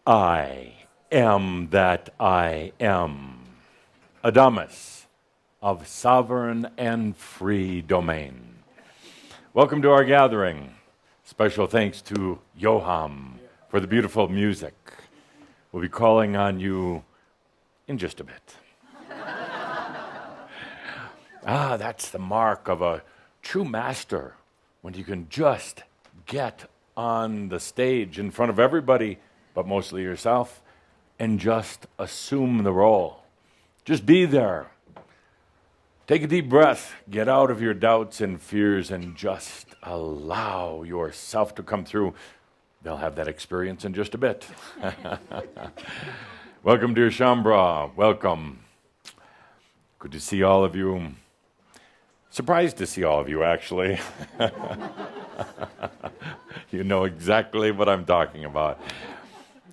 I am that I am. Адамус of sovereign and free domain. Welcome to our gathering. Special thanks to Yoham for the beautiful music. We'll be calling on you in just a bit. That's the mark of a true master, when you can just get on the stage in front of everybody, but mostly yourself, and just assume the role. Just be there. Take a deep breath, get out of your doubts and fears, and just allow yourself to come through. They'll have that experience in just a bit. Welcome, dear Shambra. Welcome. Good to see all of you. Surprised to see all of you, actually. You know exactly what I'm talking about.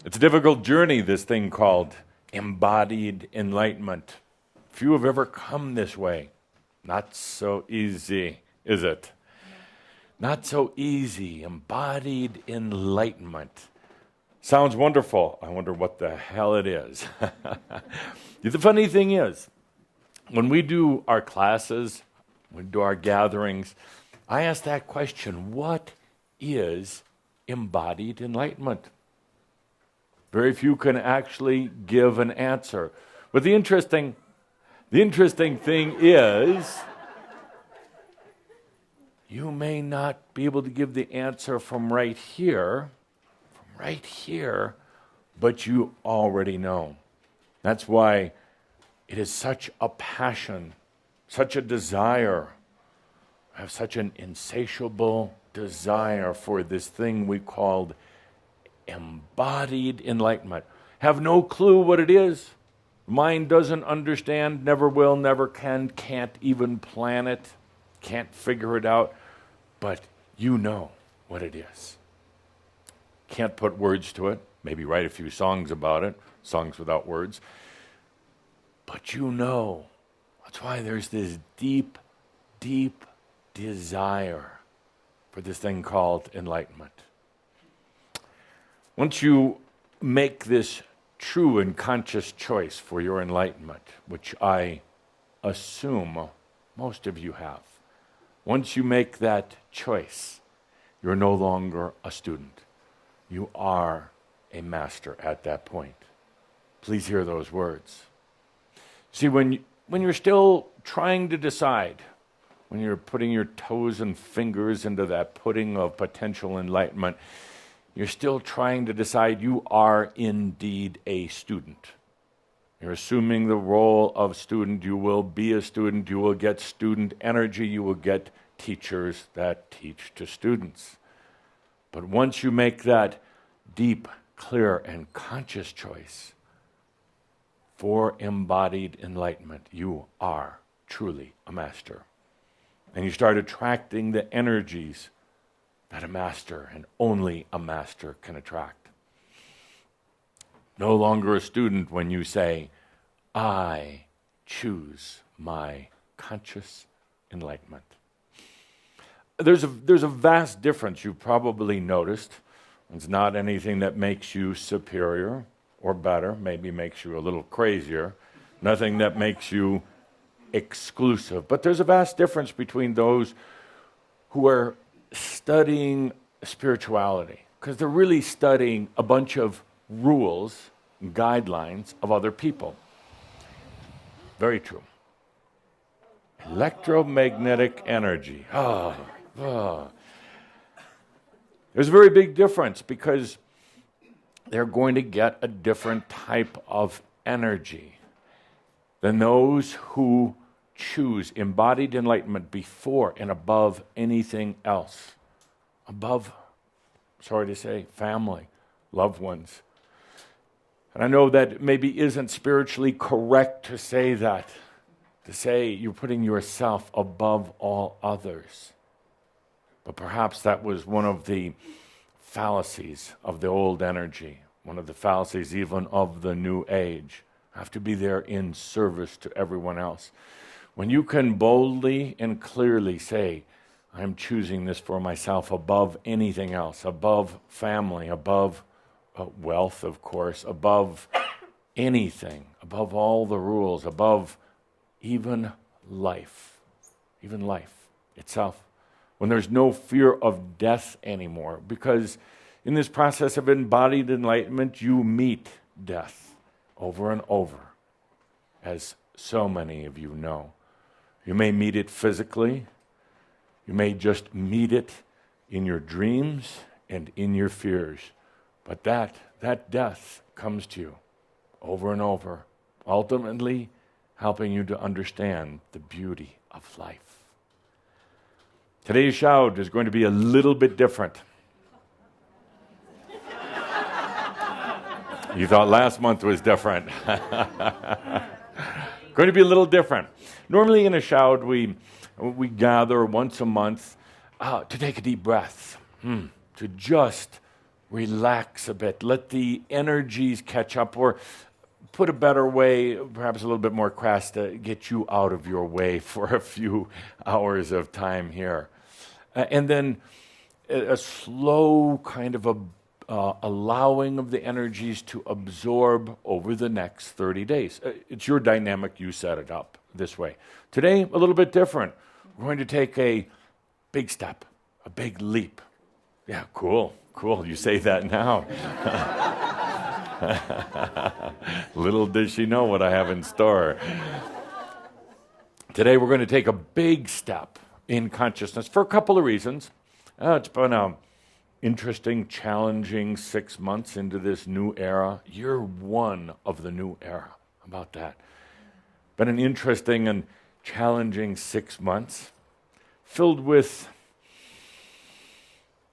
It's a difficult journey, this thing called embodied enlightenment. Few have ever come this way. Not so easy, is it? Not so easy. Embodied enlightenment. Sounds wonderful. I wonder what the hell it is. The funny thing is, when we do our classes, when we do our gatherings, I ask that question, what is embodied enlightenment? Very few can actually give an answer. But the interesting thing is, you may not be able to give the answer from right here, but you already know. That's why it is such a passion, such a desire. I have such an insatiable desire for this thing we called embodied enlightenment. Have no clue what it is. Mind doesn't understand, never will, never can, can't even plan it, can't figure it out, but you know what it is. Can't put words to it, maybe write a few songs about it, songs without words, but you know. That's why there's this deep, deep desire for this thing called enlightenment. Once you make this true and conscious choice for your enlightenment, which I assume most of you have, once you make that choice, you're no longer a student. You are a master at that point. Please hear those words. See, when you're still trying to decide, when you're putting your toes and fingers into that pudding of potential enlightenment, you're still trying to decide you are indeed a student. You're assuming the role of student. You will be a student. You will get student energy. You will get teachers that teach to students. But once you make that deep, clear, and conscious choice for embodied enlightenment, you are truly a master. And you start attracting the energies that a master and only a master can attract. No longer a student when you say, I choose my conscious enlightenment. There's a vast difference you've probably noticed. It's not anything that makes you superior or better, maybe makes you a little crazier, nothing that makes you exclusive. But there's a vast difference between those who are studying spirituality, because they're really studying a bunch of rules and guidelines of other people. Very true. Electromagnetic energy. There's a very big difference, because they're going to get a different type of energy than those who choose embodied enlightenment before and above anything else. Above, sorry to say, family, loved ones. And I know that maybe isn't spiritually correct to say that, to say you're putting yourself above all others. But perhaps that was one of the fallacies of the old energy, one of the fallacies even of the new age. Have to be there in service to everyone else. When you can boldly and clearly say, I'm choosing this for myself above anything else, above family, above wealth, of course, above anything, above all the rules, above even life itself. When there's no fear of death anymore, because in this process of embodied enlightenment, you meet death over and over, as so many of you know. You may meet it physically, you may just meet it in your dreams and in your fears, but that death comes to you over and over, ultimately helping you to understand the beauty of life. Today's Shroud is going to be a little bit different. You thought last month was different. Going to be a little different. Normally in a Shroud, we gather once a month to take a deep breath, to just relax a bit, let the energies catch up, or put a better way, perhaps a little bit more crass, to get you out of your way for a few hours of time here. And then a slow kind of allowing of the energies to absorb over the next 30 days. It's your dynamic, you set it up this way. Today, a little bit different. We're going to take a big step, a big leap. Yeah, cool, you say that now. Little does she know what I have in store. Today we're going to take a big step in consciousness for a couple of reasons. It's been an interesting, challenging 6 months into this new era. Year one of the new era. How about that? Been an interesting and challenging 6 months, filled with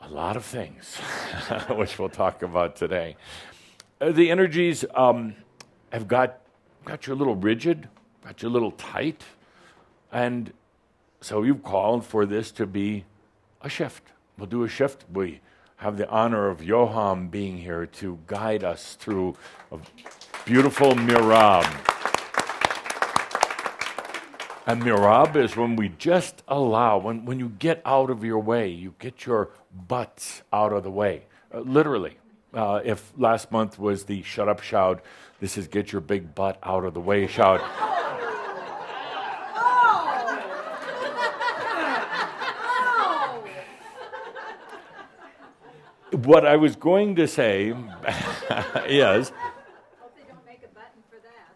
a lot of things, which we'll talk about today. The energies have got you a little rigid, got you a little tight, and so you've called for this to be a shift. We'll do a shift. We have the honor of Johan being here to guide us through a beautiful mirab. And mirab is when we just allow, when you get out of your way, you get your butts out of the way, literally. If last month was the shut up shout, this is get your big butt out of the way shout. What I was going to say is... Hope they don't make a button for that.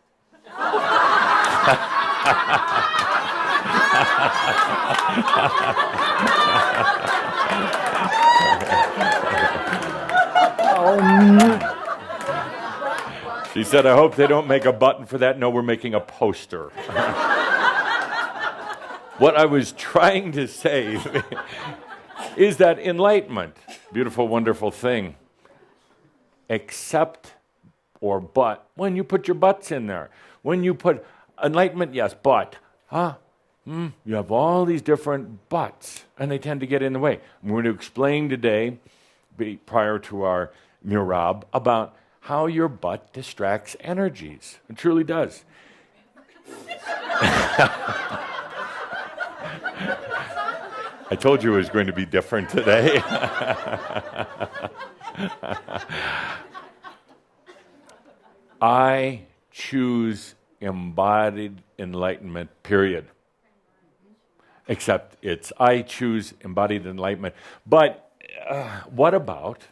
She said, I hope they don't make a button for that. No, we're making a poster. What I was trying to say is that enlightenment, beautiful, wonderful thing, except or but, when you put your butts in there. When you put enlightenment, yes, but, you have all these different buts, and they tend to get in the way. I'm going to explain today, prior to our mirab, about how your butt distracts energies. It truly does. I told you it was going to be different today. I choose embodied enlightenment, period. Except it's I choose embodied enlightenment. But what about,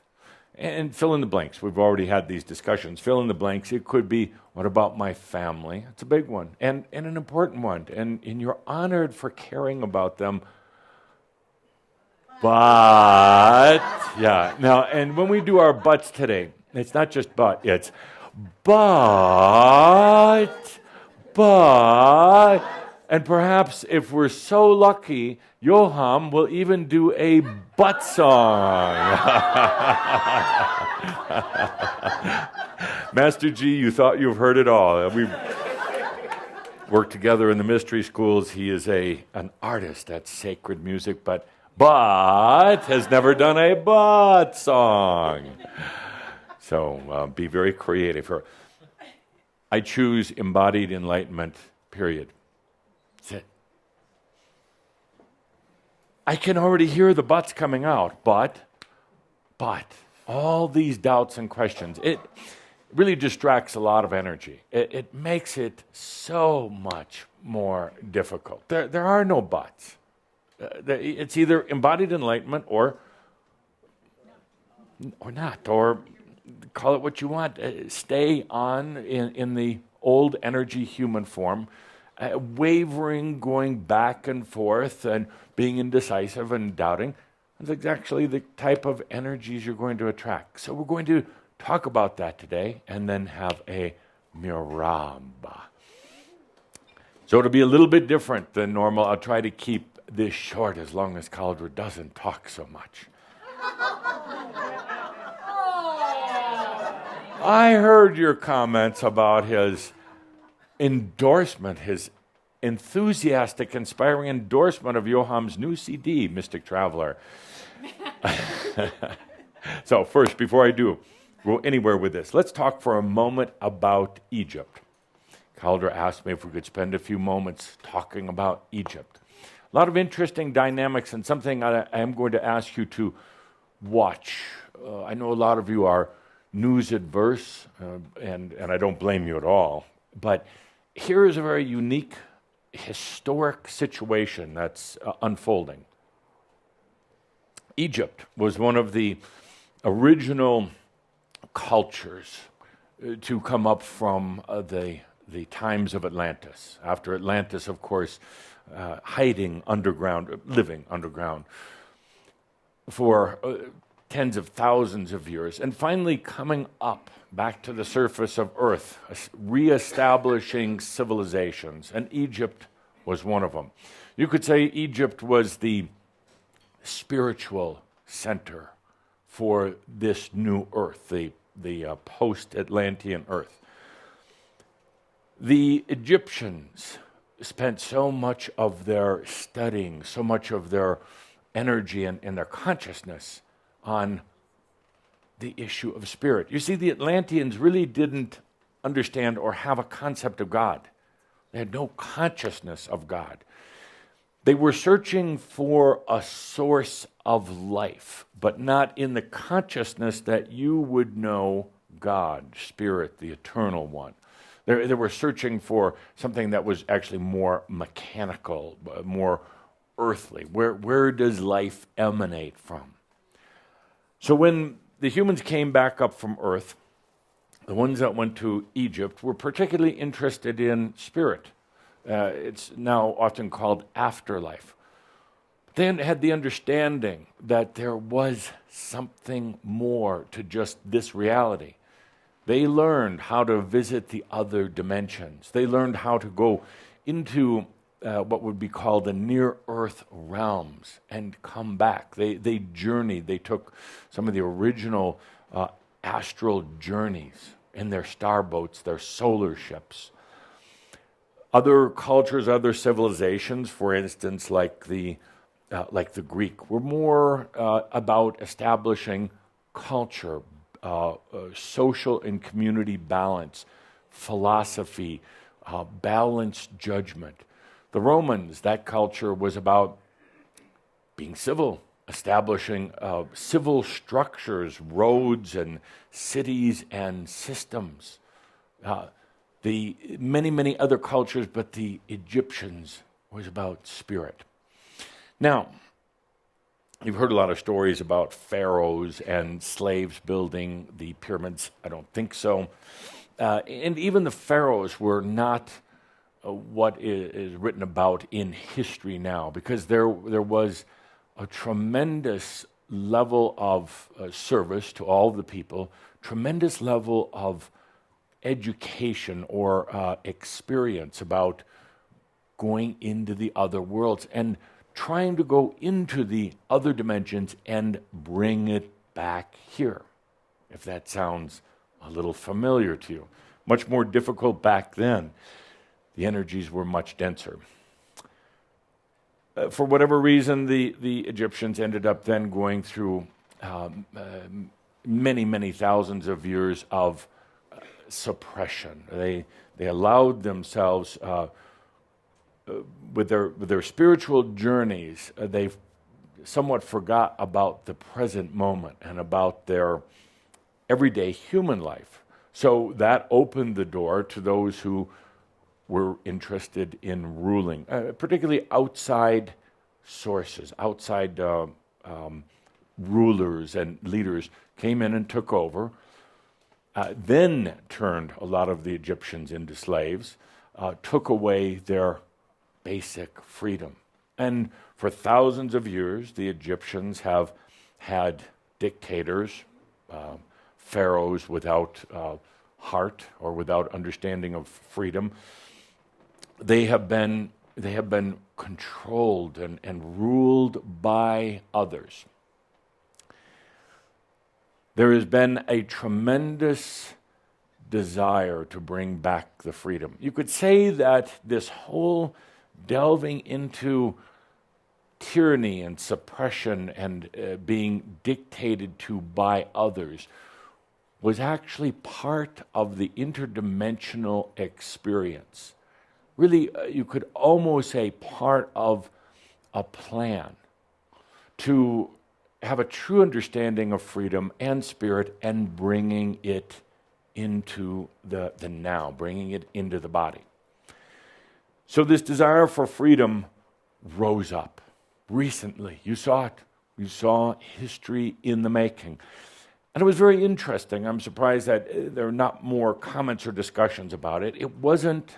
and fill in the blanks. We've already had these discussions. Fill in the blanks. It could be, what about my family? It's a big one and an important one. And you're honored for caring about them. But, yeah. Now, and when we do our buts today, it's not just but, it's but, and perhaps if we're so lucky, Johan will even do a butt song. Master G, you thought you've heard it all. We worked together in the mystery schools. He is an artist at sacred music, but has never done a but song. So be very creative. I choose embodied enlightenment, period. That's it. I can already hear the buts coming out. But, all these doubts and questions. It really distracts a lot of energy. It makes it so much more difficult. There are no buts. It's either embodied enlightenment or not, or call it what you want. Stay on in the old energy human form, wavering, going back and forth, and being indecisive and doubting. That's actually the type of energies you're going to attract. So we're going to talk about that today and then have a miramba. So it'll be a little bit different than normal. I'll try to keep this short as long as Cauldre doesn't talk so much. I heard your comments about his endorsement, his enthusiastic, inspiring endorsement of Joham's new CD, Mystic Traveler. So first, before I do go anywhere with this, let's talk for a moment about Egypt. Cauldre asked me if we could spend a few moments talking about Egypt. A lot of interesting dynamics and something I am going to ask you to watch. I know a lot of you are news adverse, and I don't blame you at all, but here is a very unique historic situation that's unfolding. Egypt was one of the original cultures to come up from the times of Atlantis. After Atlantis, of course, hiding underground, living underground for tens of thousands of years, and finally coming up back to the surface of Earth, reestablishing civilizations, and Egypt was one of them. You could say Egypt was the spiritual center for this new Earth, the post-Atlantean Earth. The Egyptians spent so much of their studying, so much of their energy and their consciousness on the issue of spirit. You see, the Atlanteans really didn't understand or have a concept of God. They had no consciousness of God. They were searching for a source of life, but not in the consciousness that you would know God, Spirit, the Eternal One. They were searching for something that was actually more mechanical, more earthly. Where does life emanate from? So when the humans came back up from Earth, the ones that went to Egypt were particularly interested in spirit. It's now often called afterlife. They had the understanding that there was something more to just this reality. They learned how to visit the other dimensions. They learned how to go into what would be called the near-earth realms and come back. They journeyed. They took some of the original astral journeys in their starboats, their solar ships. Other cultures, other civilizations, for instance, like the Greek, were more about establishing culture, social and community balance, philosophy, balanced judgment. The Romans, that culture was about being civil, establishing civil structures, roads and cities and systems. The many other cultures, but the Egyptians was about spirit. Now, you've heard a lot of stories about pharaohs and slaves building the pyramids. I don't think so. And even the pharaohs were not what is written about in history now, because there was a tremendous level of service to all the people, tremendous level of education or experience about going into the other worlds and trying to go into the other dimensions and bring it back here, if that sounds a little familiar to you. Much more difficult back then. The energies were much denser. For whatever reason, the Egyptians ended up then going through many thousands of years of suppression. They allowed themselves, with their spiritual journeys, they somewhat forgot about the present moment and about their everyday human life. So that opened the door to those who were interested in ruling, particularly outside sources, outside rulers and leaders came in and took over, then turned a lot of the Egyptians into slaves, took away their basic freedom. And for thousands of years, the Egyptians have had dictators, pharaohs without heart or without understanding of freedom. They have been controlled and ruled by others. There has been a tremendous desire to bring back the freedom. You could say that this whole delving into tyranny and suppression and being dictated to by others was actually part of the interdimensional experience. Really, you could almost say part of a plan to have a true understanding of freedom and spirit and bringing it into the now, bringing it into the body. So this desire for freedom rose up recently. You saw it. You saw history in the making. And it was very interesting. I'm surprised that there are not more comments or discussions about it. It wasn't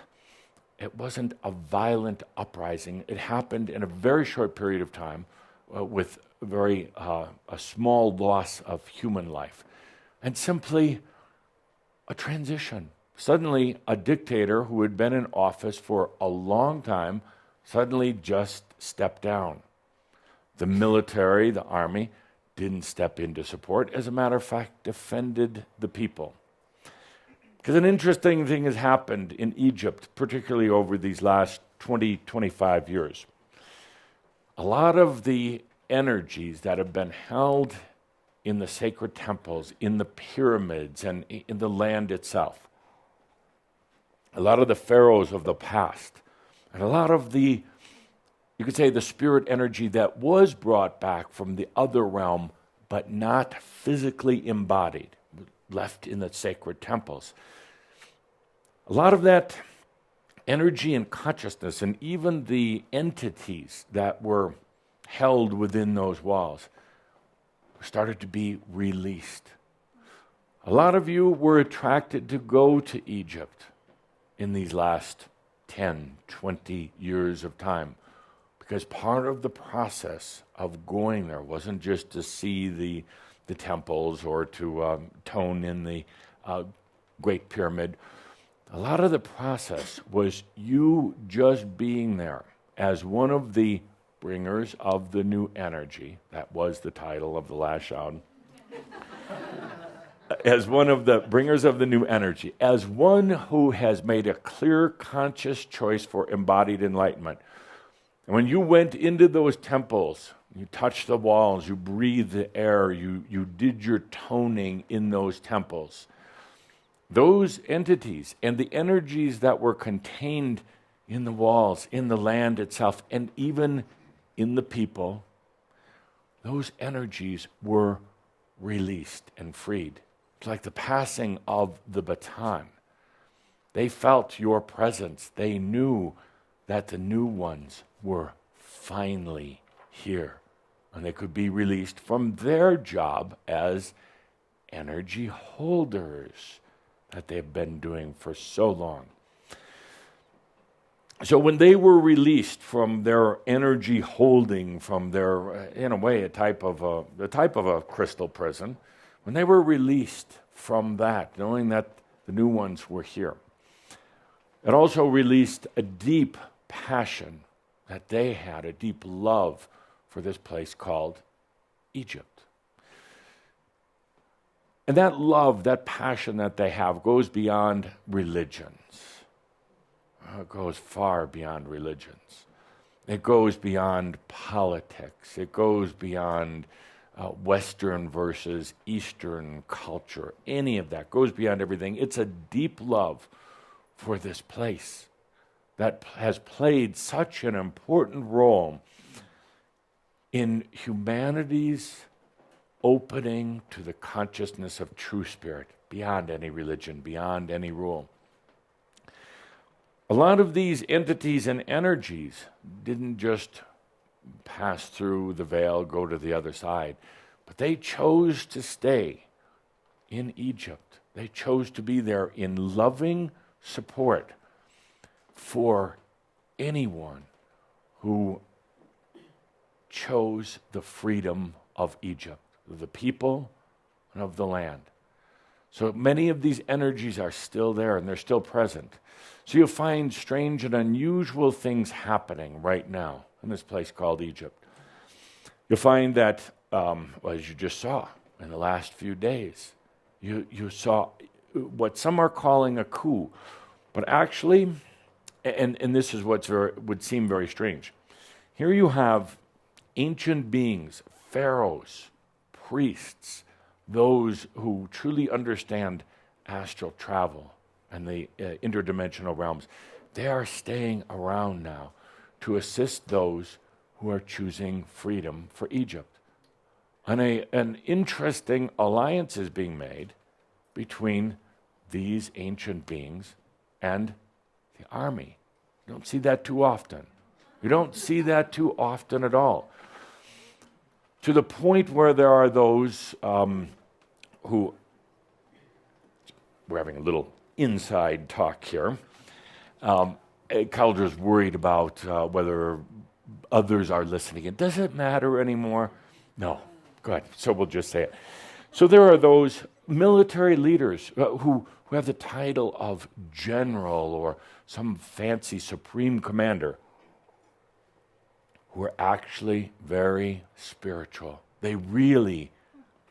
a violent uprising. It happened in a very short period of time with a small loss of human life. And simply a transition. Suddenly, a dictator who had been in office for a long time suddenly just stepped down. The military, the army, didn't step in to support. As a matter of fact, defended the people. Because an interesting thing has happened in Egypt, particularly over these last 20, 25 years. A lot of the energies that have been held in the sacred temples, in the pyramids, and in the land itself, a lot of the pharaohs of the past, and a lot of the, you could say, the spirit energy that was brought back from the other realm, but not physically embodied, left in the sacred temples. A lot of that energy and consciousness, and even the entities that were held within those walls, started to be released. A lot of you were attracted to go to Egypt in these last 10, 20 years of time, because part of the process of going there wasn't just to see the temples or to tone in the Great Pyramid. A lot of the process was you just being there as one of the bringers of the new energy. That was the title of the last shout. As one of the bringers of the new energy, as one who has made a clear, conscious choice for embodied enlightenment. And when you went into those temples, you touched the walls, you breathed the air, you did your toning in those temples. Those entities and the energies that were contained in the walls, in the land itself, and even in the people, those energies were released and freed. It's like the passing of the baton. They felt your presence. They knew that the new ones were finally here, and they could be released from their job as energy holders that they've been doing for so long. So when they were released from their energy holding, from their, in a way, the type of a crystal prison, when they were released from that, knowing that the new ones were here, it also released a deep passion that they had, a deep love for this place called Egypt. And that love, that passion that they have goes beyond religions. It goes far beyond religions. It goes beyond politics. It goes beyond Western versus Eastern culture. Any of that goes beyond everything. It's a deep love for this place that has played such an important role in humanity's opening to the consciousness of true spirit, beyond any religion, beyond any rule. A lot of these entities and energies didn't just pass through the veil, go to the other side, but they chose to stay in Egypt. They chose to be there in loving support for anyone who chose the freedom of Egypt, of the people and of the land. So many of these energies are still there and they're still present. So you'll find strange and unusual things happening right now in this place called Egypt. You'll find that, as you just saw in the last few days, you saw what some are calling a coup, but actually, and this is what would seem very strange. Here you have ancient beings, pharaohs, priests, those who truly understand astral travel and the interdimensional realms. They are staying around now to assist those who are choosing freedom for Egypt. And an interesting alliance is being made between these ancient beings and the army. You don't see that too often. You don't see that too often at all. To the point where there are those who, we're having a little inside talk here. Calder's worried about whether others are listening. And does it matter anymore? No. Good. So we'll just say it. So there are those military leaders who have the title of general or some fancy supreme commander who are actually very spiritual. They really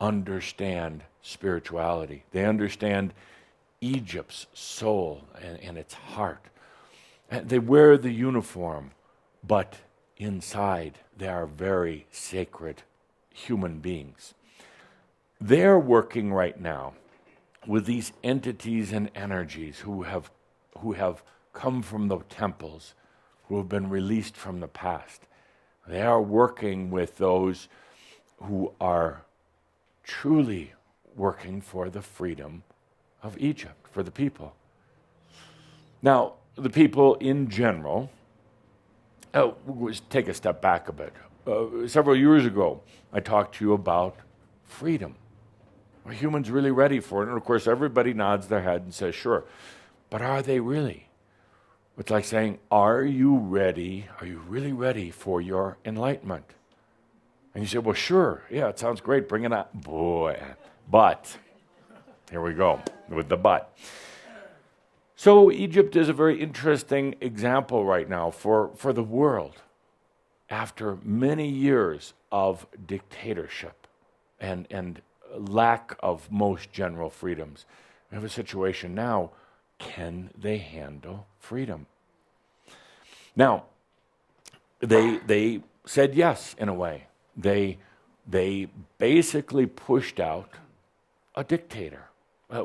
understand spirituality. They understand Egypt's soul and its heart. And they wear the uniform, but inside they are very sacred human beings. They're working right now with these entities and energies who have come from the temples, who have been released from the past. They are working with those who are truly working for the freedom of Egypt, for the people. Now, the people in general, we'll take a step back a bit. Several years ago, I talked to you about freedom. Are humans really ready for it? And of course, everybody nods their head and says, sure. But are they really? It's like saying, are you ready? Are you really ready for your enlightenment? And you say, well, sure. Yeah, it sounds great. Bring it on. Boy. But, here we go with the but. So Egypt is a very interesting example right now for the world. After many years of dictatorship and lack of most general freedoms, we have a situation now. Can they handle freedom? Now, they said yes in a way. They basically pushed out a dictator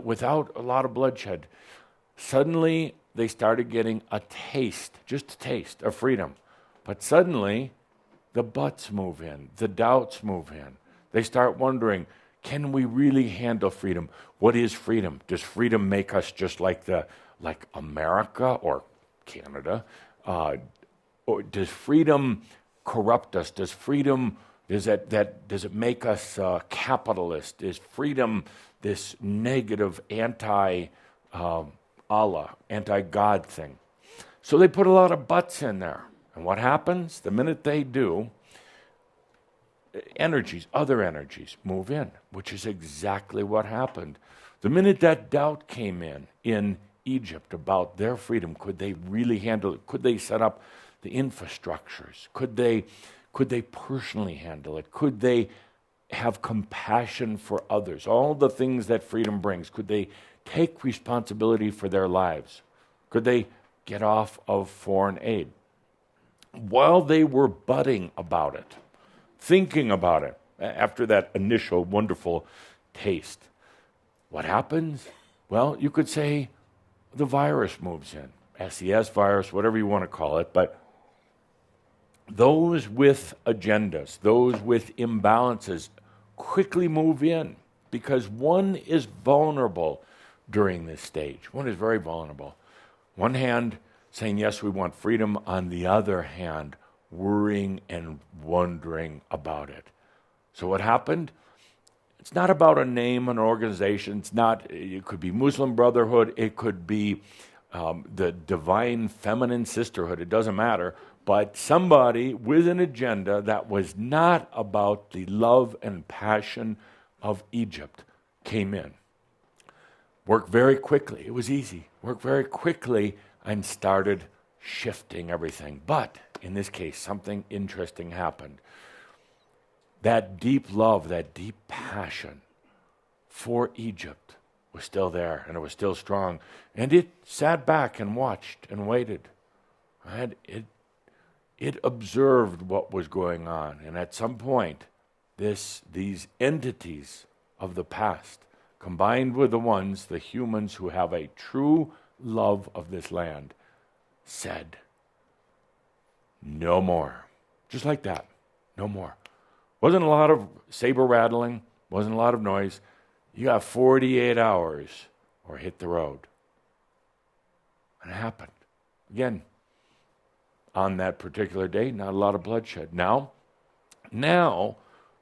without a lot of bloodshed. Suddenly, they started getting a taste, just a taste of freedom. But suddenly, the buts move in, the doubts move in. They start wondering, can we really handle freedom? What is freedom? Does freedom make us just like America or Canada? Or does freedom corrupt us? Does it make us capitalist? Is freedom this negative anti-Allah, anti-God thing? So they put a lot of buts in there. And what happens? The minute they do, other energies move in, which is exactly what happened. The minute that doubt came in Egypt about their freedom, could they really handle it? Could they set up the infrastructures? Could they personally handle it? Could they have compassion for others? All the things that freedom brings. Could they take responsibility for their lives? Could they get off of foreign aid? While they were budding about it, thinking about it, after that initial wonderful taste, what happens? Well, you could say the virus moves in, SES virus, whatever you want to call it, but those with agendas, those with imbalances, quickly move in because one is vulnerable during this stage. One is very vulnerable. One hand saying, yes, we want freedom. On the other hand, worrying and wondering about it. So what happened? It's not about a name, an organization. It could be Muslim Brotherhood. It could be the Divine Feminine Sisterhood. It doesn't matter. But somebody with an agenda that was not about the love and passion of Egypt came in. Worked very quickly. It was easy. Worked very quickly and started shifting everything. But in this case, something interesting happened. That deep love, that deep passion for Egypt was still there, and it was still strong. And it sat back and watched and waited. And it observed what was going on. And at some point, these entities of the past, combined with the humans who have a true love of this land, said, no more. Just like that, no more. Wasn't a lot of saber rattling, wasn't a lot of noise. You got 48 hours or hit the road. And it happened. Again, on that particular day, not a lot of bloodshed. Now,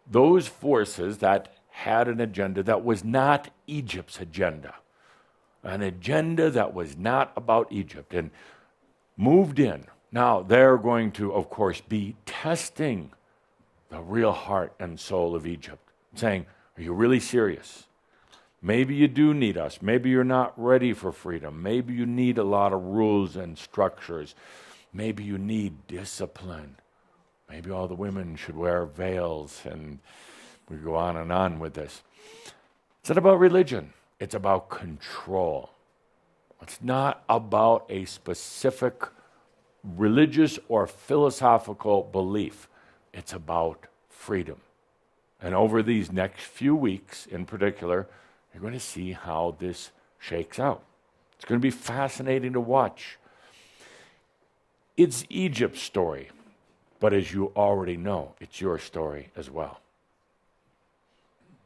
those forces that had an agenda that was not Egypt's agenda, an agenda that was not about Egypt, and moved in. Now, they're going to, of course, be testing the real heart and soul of Egypt, saying, are you really serious? Maybe you do need us. Maybe you're not ready for freedom. Maybe you need a lot of rules and structures. Maybe you need discipline. Maybe all the women should wear veils, and we go on with this. It's not about religion. It's about control. It's not about a specific religious or philosophical belief. It's about freedom. And over these next few weeks in particular, you're going to see how this shakes out. It's going to be fascinating to watch. It's Egypt's story, but as you already know, it's your story as well.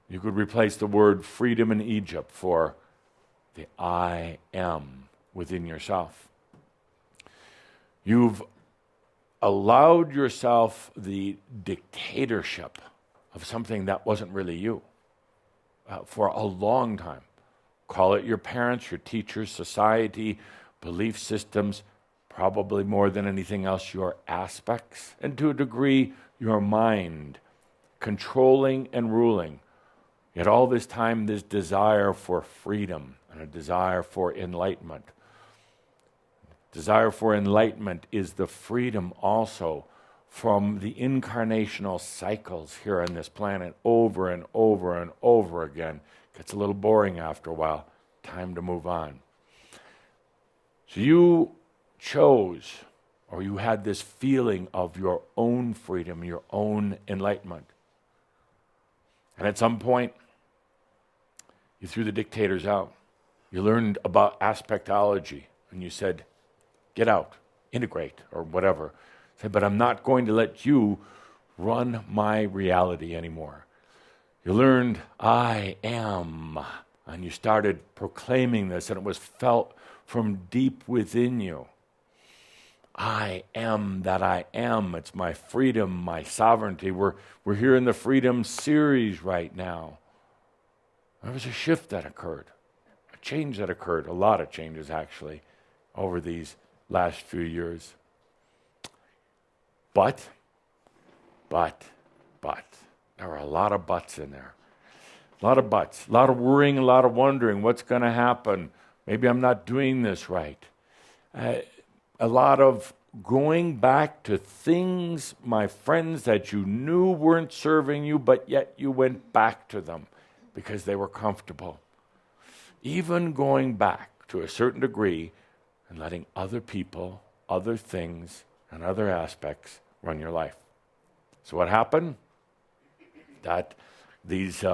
You could replace the word freedom in Egypt for the I am within yourself. You've allowed yourself the dictatorship of something that wasn't really you for a long time. Call it your parents, your teachers, society, belief systems, probably more than anything else, your aspects, and to a degree, your mind, controlling and ruling. Yet all this time, this desire for freedom and a desire for enlightenment. Desire for enlightenment is the freedom also from the incarnational cycles here on this planet over and over and over again. Gets a little boring after a while. Time to move on. So you chose, or you had this feeling of your own freedom, your own enlightenment. And at some point, you threw the dictators out. You learned about aspectology, and you said, get out, integrate, or whatever. Said, but I'm not going to let you run my reality anymore. You learned, I am, and you started proclaiming this, and it was felt from deep within you. I am that I am. It's my freedom, my sovereignty. We're here in the Freedom series right now. There was a shift that occurred, a change that occurred, a lot of changes actually, over these last few years. But, there are a lot of buts in there. A lot of buts, a lot of worrying, a lot of wondering, what's going to happen? Maybe I'm not doing this right. A lot of going back to things, my friends, that you knew weren't serving you, but yet you went back to them because they were comfortable. Even going back to a certain degree and letting other people, other things, and other aspects run your life. So what happened? That these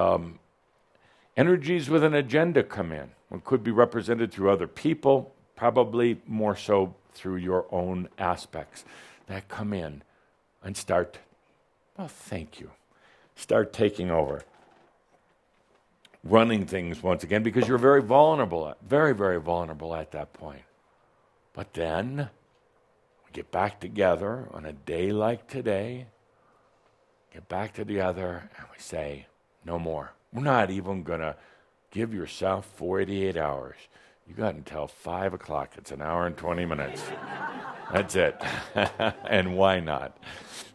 energies with an agenda come in. One could be represented through other people, probably more so through your own aspects that come in and start, well, thank you. Start taking over. Running things once again, because you're very vulnerable, very, very vulnerable at that point. But then we get back together on a day like today, get back together and we say, no more. We're not even going to give yourself 48 hours. You got until 5 o'clock. It's an hour and 20 minutes. That's it. And why not?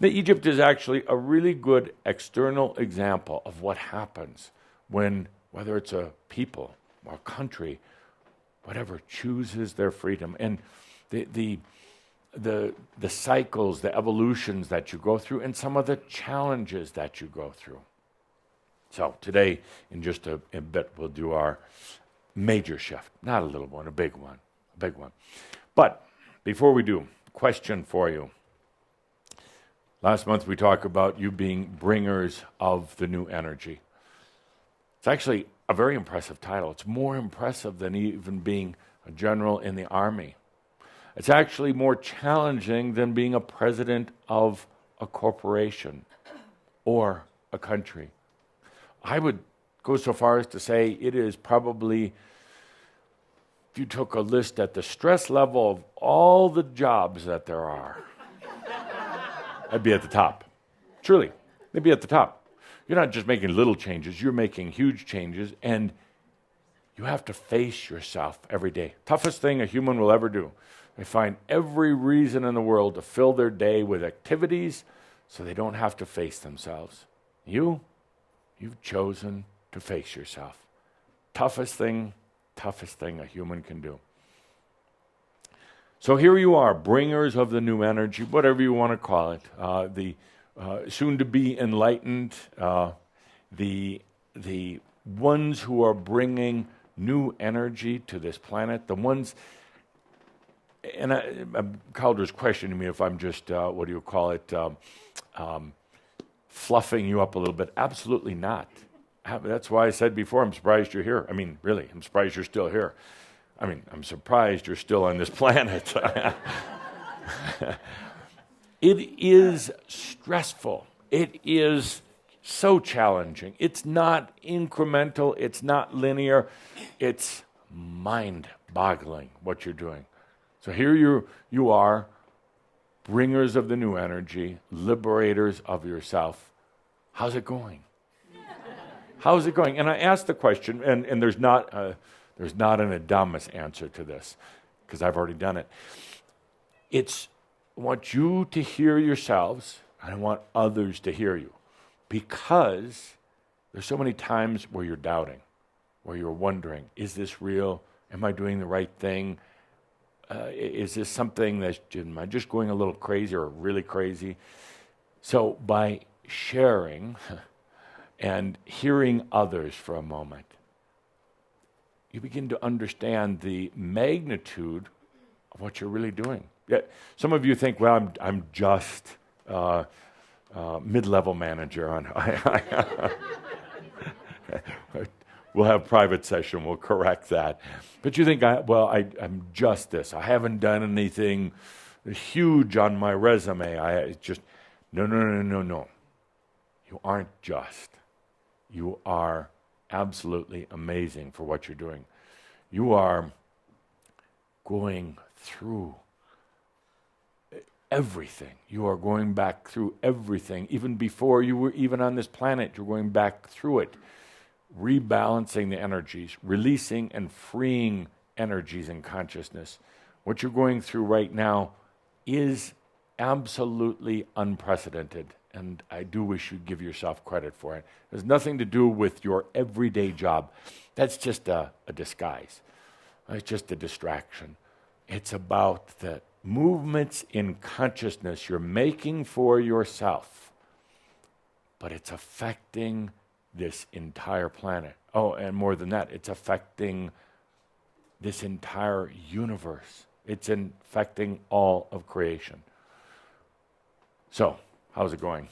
Egypt is actually a really good external example of what happens when, whether it's a people or a country, whatever, chooses their freedom. And the cycles, the evolutions that you go through, and some of the challenges that you go through. So today, in just a bit, we'll do our major shift. Not a little one, a big one. A big one. But before we do, question for you. Last month we talked about you being bringers of the new energy. It's actually a very impressive title. It's more impressive than even being a general in the army. It's actually more challenging than being a president of a corporation or a country. I would go so far as to say it is probably, if you took a list at the stress level of all the jobs that there are, I'd be at the top. Truly, they'd be at the top. You're not just making little changes, you're making huge changes, and you have to face yourself every day. Toughest thing a human will ever do. They find every reason in the world to fill their day with activities so they don't have to face themselves. You've chosen to face yourself. Toughest thing a human can do. So here you are, bringers of the new energy, whatever you want to call it, the soon-to-be enlightened, the ones who are bringing new energy to this planet, the ones, and Calder's questioning me if I'm just, fluffing you up a little bit. Absolutely not. That's why I said before, I'm surprised you're here. I mean, really, I'm surprised you're still here. I mean, I'm surprised you're still on this planet. It is stressful. It is so challenging. It's not incremental. It's not linear. It's mind-boggling what you're doing. So here you are, bringers of the new energy, liberators of yourself. How's it going? How's it going? And I asked the question, and there's not an Адамус answer to this, because I've already done it. I want you to hear yourselves, and I want others to hear you, because there's so many times where you're doubting, where you're wondering, is this real? Am I doing the right thing? Is this something am I just going a little crazy or really crazy? So by sharing and hearing others for a moment, you begin to understand the magnitude of what you're really doing. Yeah, some of you think, well, I'm just mid-level manager. We'll have private session. We'll correct that. But you think, I'm just this. I haven't done anything huge on my resume. No. You aren't just. You are absolutely amazing for what you're doing. You are going through everything. You are going back through everything. Even before you were even on this planet, you're going back through it, rebalancing the energies, releasing and freeing energies in consciousness. What you're going through right now is absolutely unprecedented, and I do wish you'd give yourself credit for it. It has nothing to do with your everyday job. That's just a disguise. It's just a distraction. It's about the movements in consciousness you're making for yourself, but it's affecting this entire planet. Oh, and more than that, it's affecting this entire universe. It's affecting all of creation. So, how's it going?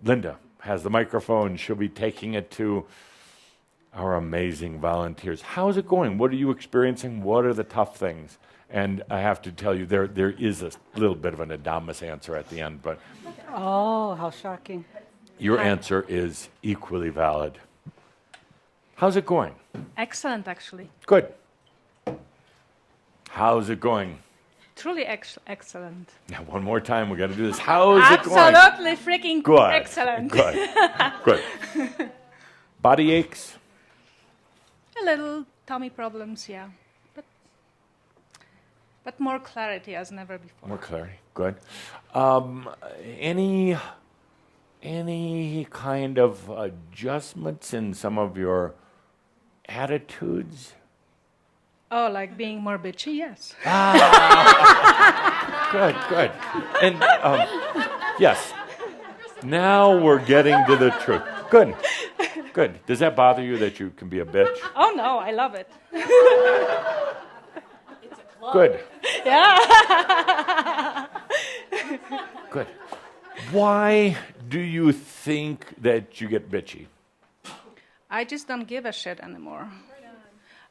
Linda has the microphone. She'll be taking it to our amazing volunteers. How's it going? What are you experiencing? What are the tough things? And I have to tell you, there is a little bit of an Адамус answer at the end, but Oh, how shocking. your answer is equally valid. How's it going? Excellent, actually. Good. How's it going? Truly excellent. Now, one more time, we got to do this. How's it going? Absolutely freaking Good. excellent. Good. Good. Body aches? A little tummy problems, yeah. But more clarity as never before. More clarity. Good. Any kind of adjustments in some of your attitudes? Oh, like being more bitchy? Yes. Good, good. And yes, now we're getting to the truth. Good, good. Does that bother you that you can be a bitch? Oh, no, I love it. Good, Yeah. good. Why do you think that you get bitchy? I just don't give a shit anymore.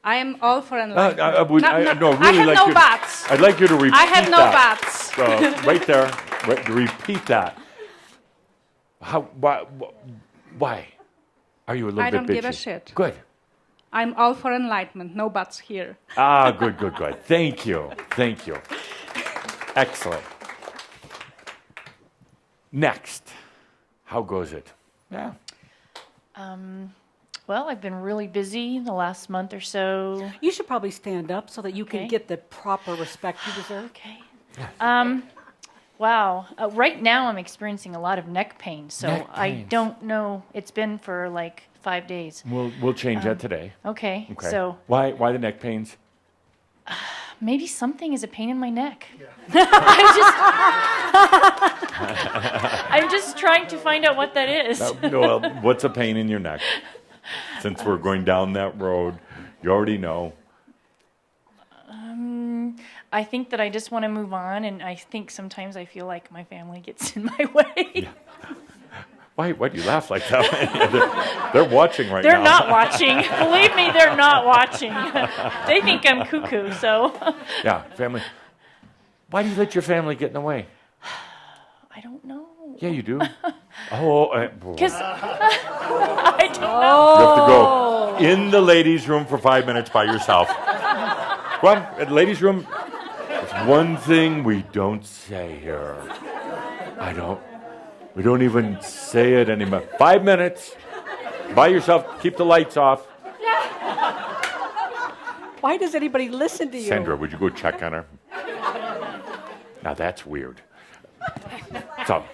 I am all for enlightenment. I have no buts. I'd like you to repeat I have no that. buts. Right there. Repeat that. Why are you a little I bit bitchy? don't give a shit. Good. I'm all for enlightenment. No buts here. Good, good, good. Thank you. Thank you. Excellent. Next. How goes it? Yeah. Well, I've been really busy the last month or so. You should probably stand up so that you can Okay. get the proper respect you deserve. Okay. Wow. Right now I'm experiencing a lot of neck pain, so Neck I pains. don't know. It's been for like 5 days. We'll change that today. Okay. Okay. So why the neck pains? maybe something is a pain in my neck. I'm just trying to find out what that is. Well, what's a pain in your neck? Since we're going down that road, you already know. I think that I just want to move on, and I think sometimes I feel like my family gets in my way. Why do you laugh like that? They're watching right now. They're not watching. Believe me, they're not watching. They think I'm cuckoo, so. Yeah, family. Why do you let your family get in the way? I don't know. Yeah, you do. Because I don't know. You have to go in the ladies' room for 5 minutes by yourself. Go on, at the ladies' room. There's one thing we don't say here. We don't even say it anymore. 5 minutes by yourself. Keep the lights off. Why does anybody listen to you? Sandra, would you go check on her? Now that's weird. So.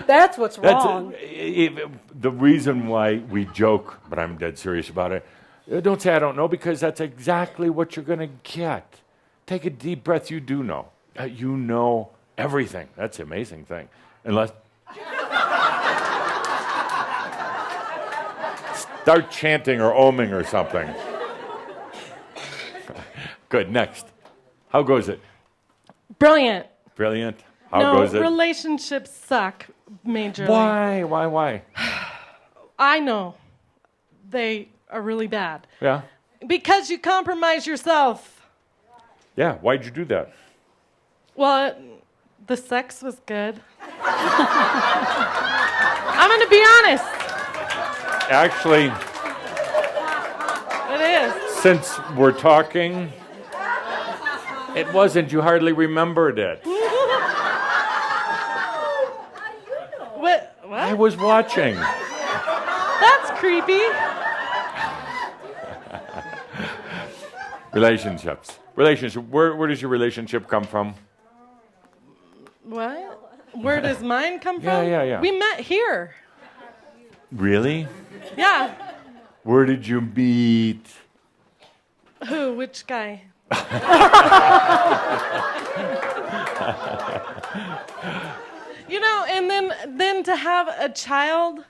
That's what's wrong. The reason why we joke, but I'm dead serious about it, don't say I don't know, because that's exactly what you're going to get. Take a deep breath. You do know. You know everything. That's the amazing thing. Unless... Start chanting or oming or something. Good, next. How goes it? Brilliant. Brilliant. How No, goes it? relationships suck majorly. Why? I know. They are really bad. Yeah. Because you compromise yourself. Yeah, why'd you do that? Well, the sex was good. I'm going to be honest. Actually, It is. since we're talking, it wasn't. You hardly remembered it. What? I was watching. That's creepy. Relationships. Where does your relationship come from? What? Where does mine come Yeah, from? yeah. We met here. Really? Yeah. Where did you meet? Who? Which guy? You know, and then to have a child,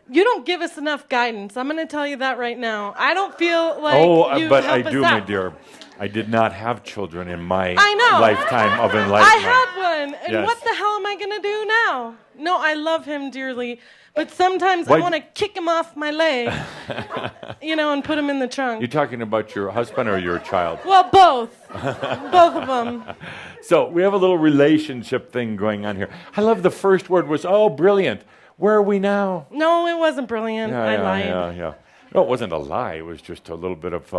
you don't give us enough guidance. I'm going to tell you that right now. I don't feel like you but help I us do, my out. dear. I did not have children in my I know. lifetime of enlightenment. I had on. And Yes. what the hell am I going to do now? No, I love him dearly. But sometimes Why- I want to kick him off my leg, and put him in the trunk. You talking about your husband or your child? Well, both. Both of them. So we have a little relationship thing going on here. I love the first word was, oh, brilliant. Where are we now? No, it wasn't brilliant. I lied. Yeah. No, it wasn't a lie. It was just a little bit of,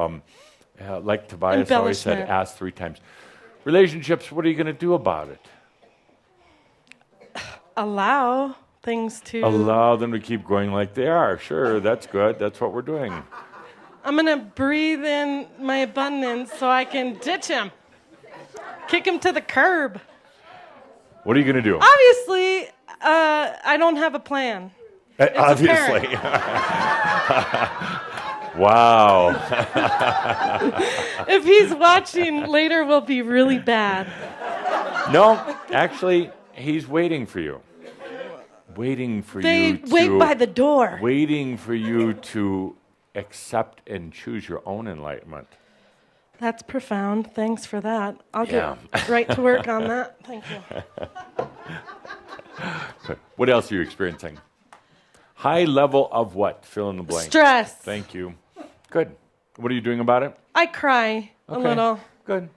like Tobias always said, Embellishment. ask 3 times. Relationships, what are you going to do about it? Allow things to... Allow them to keep going like they are. Sure, that's good. That's what we're doing. I'm going to breathe in my abundance so I can ditch him. Kick him to the curb. What are you going to do? Obviously, I don't have a plan. Obviously. Wow. If he's watching, later will be really bad. No, actually, he's waiting for you. Waiting for They you to... wait by the door. Waiting for you to accept and choose your own enlightenment. That's profound. Thanks for that. I'll Yeah. get right to work on that. Thank you. Good. What else are you experiencing? High level of what? Fill in the blank. Stress. Thank you. Good. What are you doing about it? I cry a little. Good.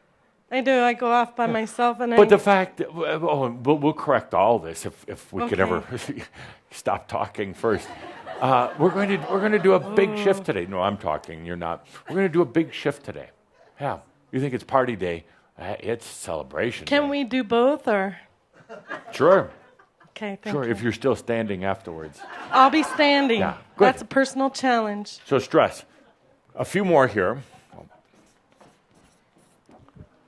I do. I go off by myself and But the fact that, we'll correct all this if we could Okay. ever stop talking first. We're going to do a big shift today. No, I'm talking. You're not. We're going to do a big shift today. Yeah. You think it's party day? It's celebration. Can day. we do both or? Sure. Okay, thank Sure. you. If you're still standing afterwards. I'll be standing. Yeah, good. That's a personal challenge. So stress. A few more here.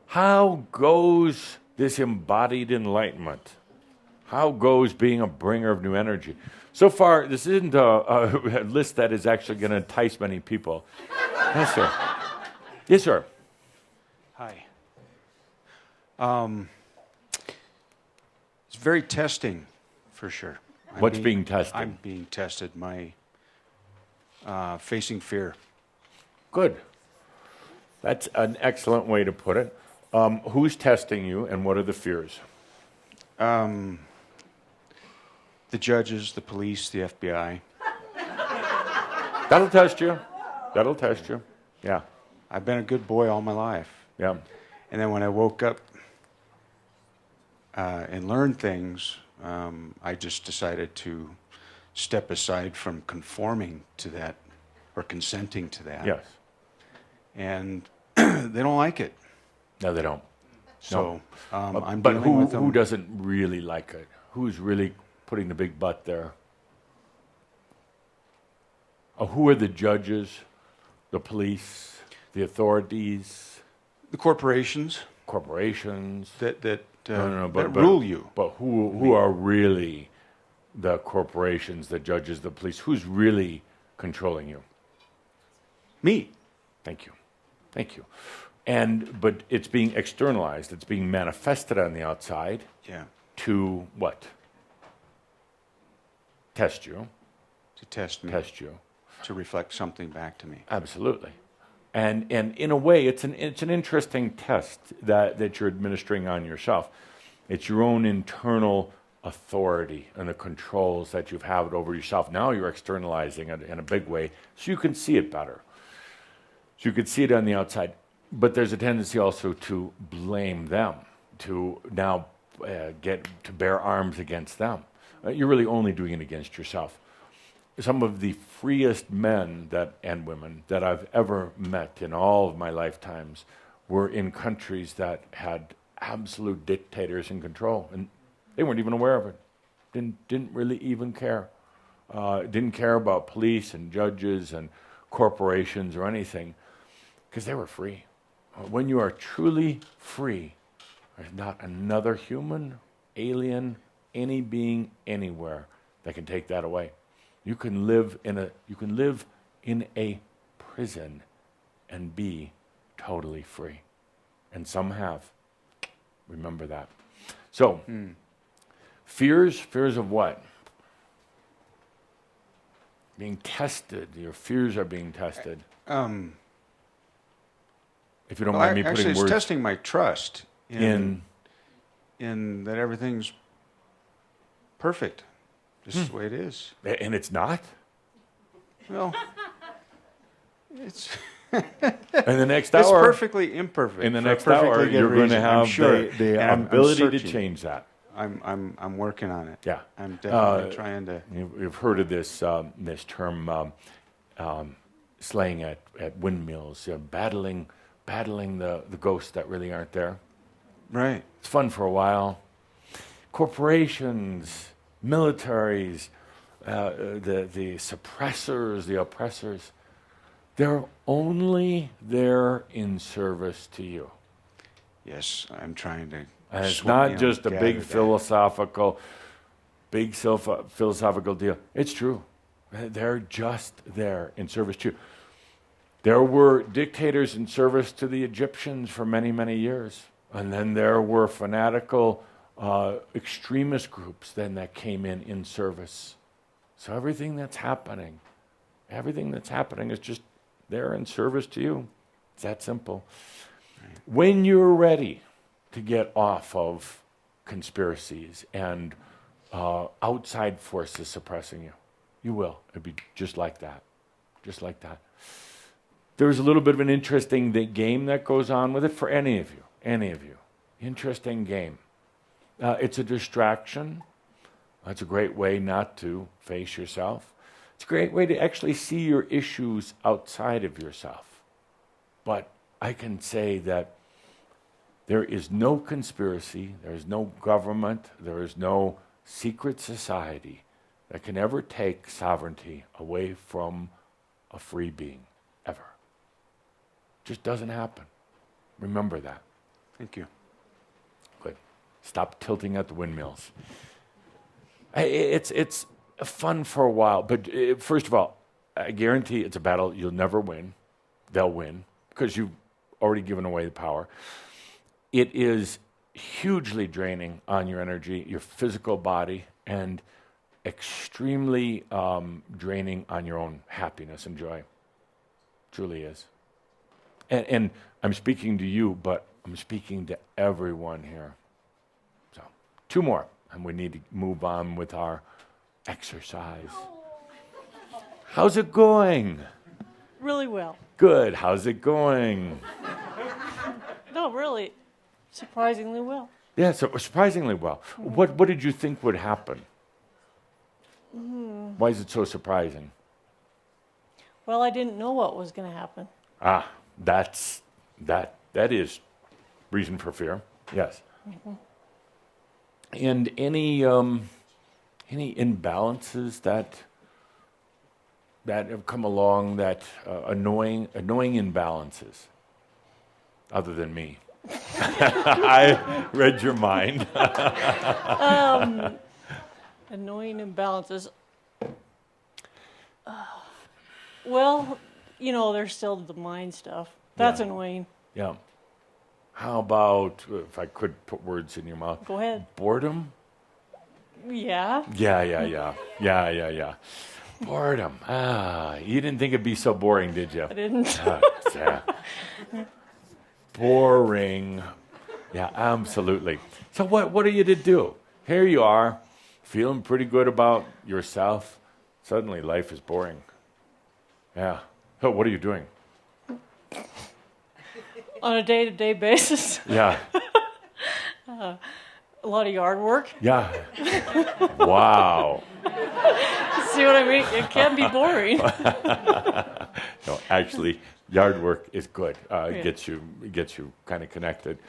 How goes this embodied enlightenment? How goes being a bringer of new energy? So far, this isn't a list that is actually going to entice many people. Yes, sir. Yes, sir. Hi. It's very testing, for sure. What's being tested? I'm being tested. My facing fear. Good. That's an excellent way to put it. Who's testing you, and what are the fears? The judges, the police, the FBI. That'll test you. That'll test you. Yeah. I've been a good boy all my life. Yeah. And then when I woke up and learned things, I just decided to step aside from conforming to that or consenting to that. Yes. And they don't like it. No, they don't. So I'm But dealing with them. who doesn't really like it? Who's really putting the big butt there? Who are the judges, the police, the authorities, The corporations corporations? that But rule you. But who are really the corporations, the judges, the police? Who's really controlling you? Me. Thank you. Thank you. But it's being externalized. It's being manifested on the outside Yeah. to what? Test you. To test me. Test you. To reflect something back to me. Absolutely. And in a way, it's an interesting test that you're administering on yourself. It's your own internal authority and the controls that you've had over yourself. Now you're externalizing it in a big way so you can see it better. So you can see it on the outside. But there's a tendency also to blame them, to now get to bear arms against them. You're really only doing it against yourself. Some of the freest men and women that I've ever met in all of my lifetimes were in countries that had absolute dictators in control, and they weren't even aware of it. Didn't really even care. Didn't care about police and judges and corporations or anything, because they were free. When you are truly free, there's not another human, alien, any being anywhere that can take that away. You can live in a prison and be totally free. And some have. Remember that. So, fears of what? Being tested. Your fears are being tested. If you don't mind me putting Actually, it's words testing my trust in in that everything's perfect. This is the way it is. And it's not? Well, it's In the next it's hour, perfectly imperfect. in the for a next perfectly hour, good you're going to reason, I'm have sure. the And I'm ability to searching. change that. I'm working on it. Yeah. I'm definitely trying to. You've heard of this this term, slaying at windmills, battling the ghosts that really aren't there. Right. It's fun for a while. Corporations, militaries, the suppressors, the oppressors, they're only there in service to you. Yes, I'm trying to. And it's not just a big gather philosophical deal. It's true. They're just there in service to you. There were dictators in service to the Egyptians for many, many years. And then there were fanatical extremist groups then that came in service. So everything that's happening is just there in service to you. It's that simple. When you're ready to get off of conspiracies and outside forces suppressing you, you will. It'll be just like that. Just like that. There's a little bit of an interesting game that goes on with it for any of you. Any of you. Interesting game. It's a distraction. That's a great way not to face yourself. It's a great way to actually see your issues outside of yourself. But I can say that there is no conspiracy, there is no government, there is no secret society that can ever take sovereignty away from a free being, ever. Just doesn't happen. Remember that. Thank you. Good. Stop tilting at the windmills. It's fun for a while, but first of all, I guarantee it's a battle you'll never win. They'll win because you've already given away the power. It is hugely draining on your energy, your physical body, and extremely draining on your own happiness and joy. Truly is. And I'm speaking to you, but I'm speaking to everyone here. So, 2 more, and we need to move on with our exercise. How's it going? Really well. Good. How's it going? No, really, surprisingly well. Yeah, so surprisingly well. What did you think would happen? Why is it so surprising? Well, I didn't know what was going to happen. That is reason for fear. Yes. And any imbalances that have come along, that annoying imbalances, other than me. I read your mind. Annoying imbalances. Well, you know, there's still the mind stuff. That's Yeah. annoying. Yeah. How about, if I could put words in your mouth? Go ahead. Boredom? Yeah. Yeah. Boredom. You didn't think it'd be so boring, did you? I didn't. Yeah. Boring. Yeah, absolutely. So what are you to do? Here you are, feeling pretty good about yourself. Suddenly life is boring. Yeah. So what are you doing? On a day-to-day basis, Yeah. a lot of yard work. Yeah. Wow. See what I mean? It can be boring. No, actually, yard work is good. It Yeah. gets you kind of connected.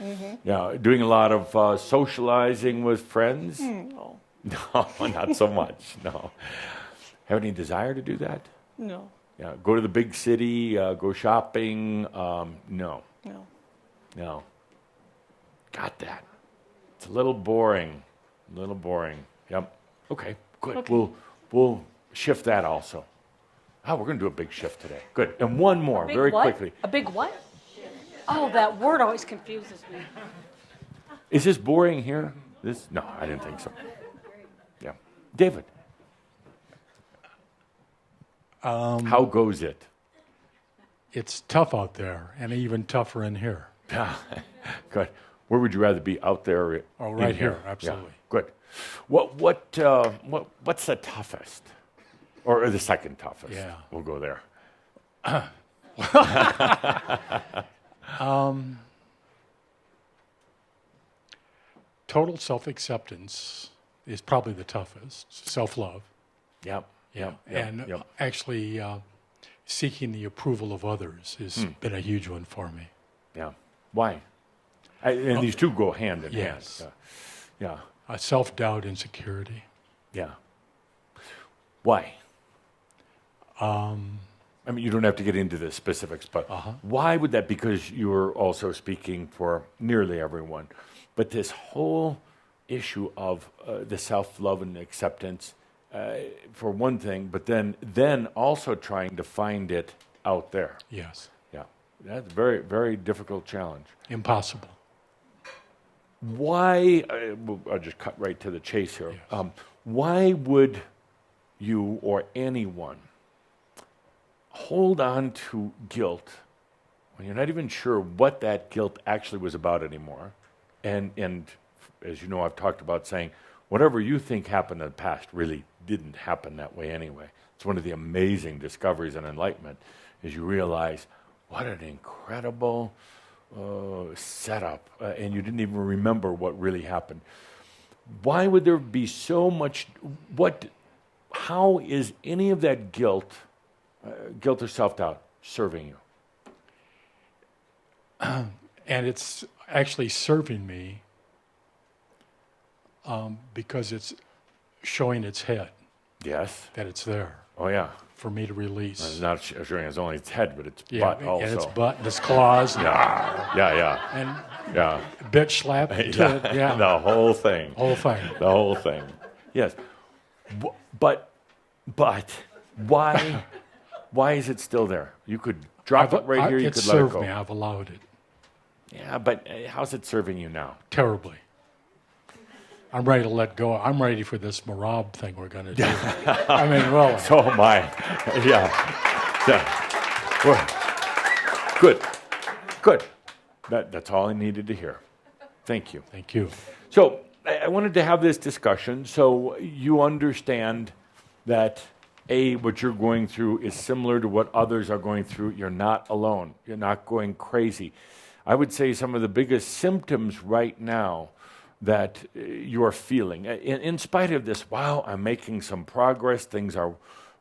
Yeah, doing a lot of socializing with friends. No. No, not so much. No. Have any desire to do that? No. Yeah, go to the big city, go shopping. No. No. Got that. It's a little boring. Yep. Okay, good. Okay. We'll shift that also. We're going to do a big shift today. Good. And one more, Big very what? quickly. A big what? Oh, that word always confuses me. Is this boring here? No, I didn't think so. Yeah. David. How goes it? It's tough out there, and even tougher in here. Good. Where would you rather be, out there or Oh, in right here? here, absolutely. Yeah, good. What's the toughest, or the second toughest? Yeah. We'll go there. Total self-acceptance is probably the toughest. Self-love. Yep. Yep. And yep. actually seeking the approval of others has been a huge one for me. Yeah. Why? And these two go hand in Yes. hand. Yeah. Self-doubt, insecurity. Yeah. Why? I mean, you don't have to get into the specifics, but why would that? Because you're also speaking for nearly everyone. But this whole issue of the self-love and acceptance, for one thing, but then also trying to find it out there. Yes. Yeah. That's a very, very difficult challenge. Impossible. Why, I'll just cut right to the chase here. Yes. Why would you or anyone hold on to guilt when you're not even sure what that guilt actually was about anymore? And as you know, I've talked about saying, whatever you think happened in the past really didn't happen that way anyway. It's one of the amazing discoveries in enlightenment, is you realize what an incredible setup, and you didn't even remember what really happened. Why would there be so much? How is any of that guilt or self-doubt serving you? And it's actually serving me because it's showing its head, Yes. that it's there Oh yeah. for me to release. It's not showing it's only its head, but its butt also. And its butt, and its claws, Yeah. and Yeah. bitch slap. Yeah. The whole thing. Whole thing. The whole thing. Yes. But why? Why is it still there? You could drop it right here. You It's could let it served go. me. I've allowed it Yeah, but how's it serving you now? terribly. I'm ready to let go. I'm ready for this Marab thing we're going to do. I mean, really. So am I. Yeah. Well, good. That's all I needed to hear. Thank you. Thank you. So I wanted to have this discussion so you understand that, A, what you're going through is similar to what others are going through. You're not alone. You're not going crazy. I would say some of the biggest symptoms right now that you're feeling, in spite of this, wow, I'm making some progress, things are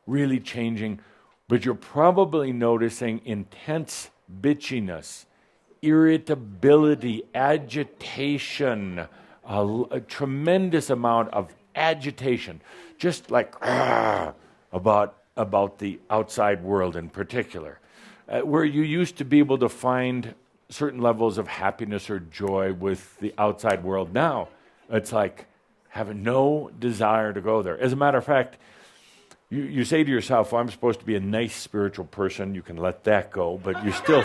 really changing, but you're probably noticing intense bitchiness, irritability, agitation, a tremendous amount of agitation, just like about the outside world in particular, where you used to be able to find certain levels of happiness or joy with the outside world. Now, it's like having no desire to go there. As a matter of fact, you say to yourself, well, I'm supposed to be a nice spiritual person. You can let that go, but you still,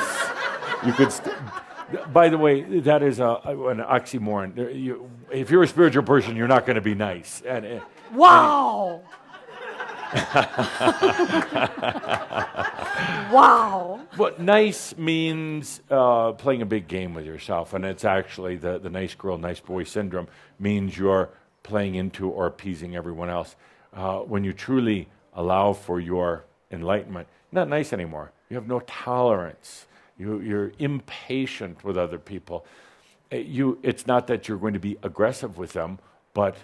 by the way, that is an oxymoron. If you're a spiritual person, you're not going to be nice. Wow. Wow. But nice means playing a big game with yourself, and it's actually the nice girl, nice boy syndrome means you're playing into or appeasing everyone else. When you truly allow for your enlightenment, you're not nice anymore. You have no tolerance. You're impatient with other people. It's not that you're going to be aggressive with them, but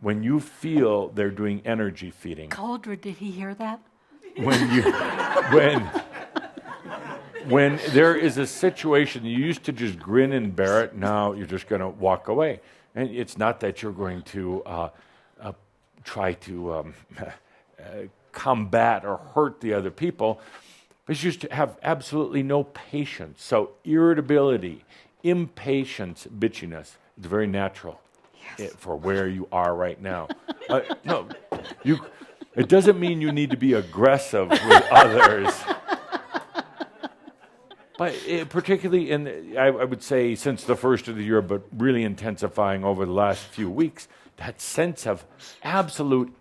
when you feel they're doing energy feeding. Cauldron, did he hear that? When there is a situation, you used to just grin and bear it, now you're just going to walk away. And it's not that you're going to try to combat or hurt the other people, but you just have absolutely no patience. So irritability, impatience, bitchiness, it's very natural. For where you are right now. No, it doesn't mean you need to be aggressive with others. But particularly I would say since the first of the year, but really intensifying over the last few weeks, that sense of absolute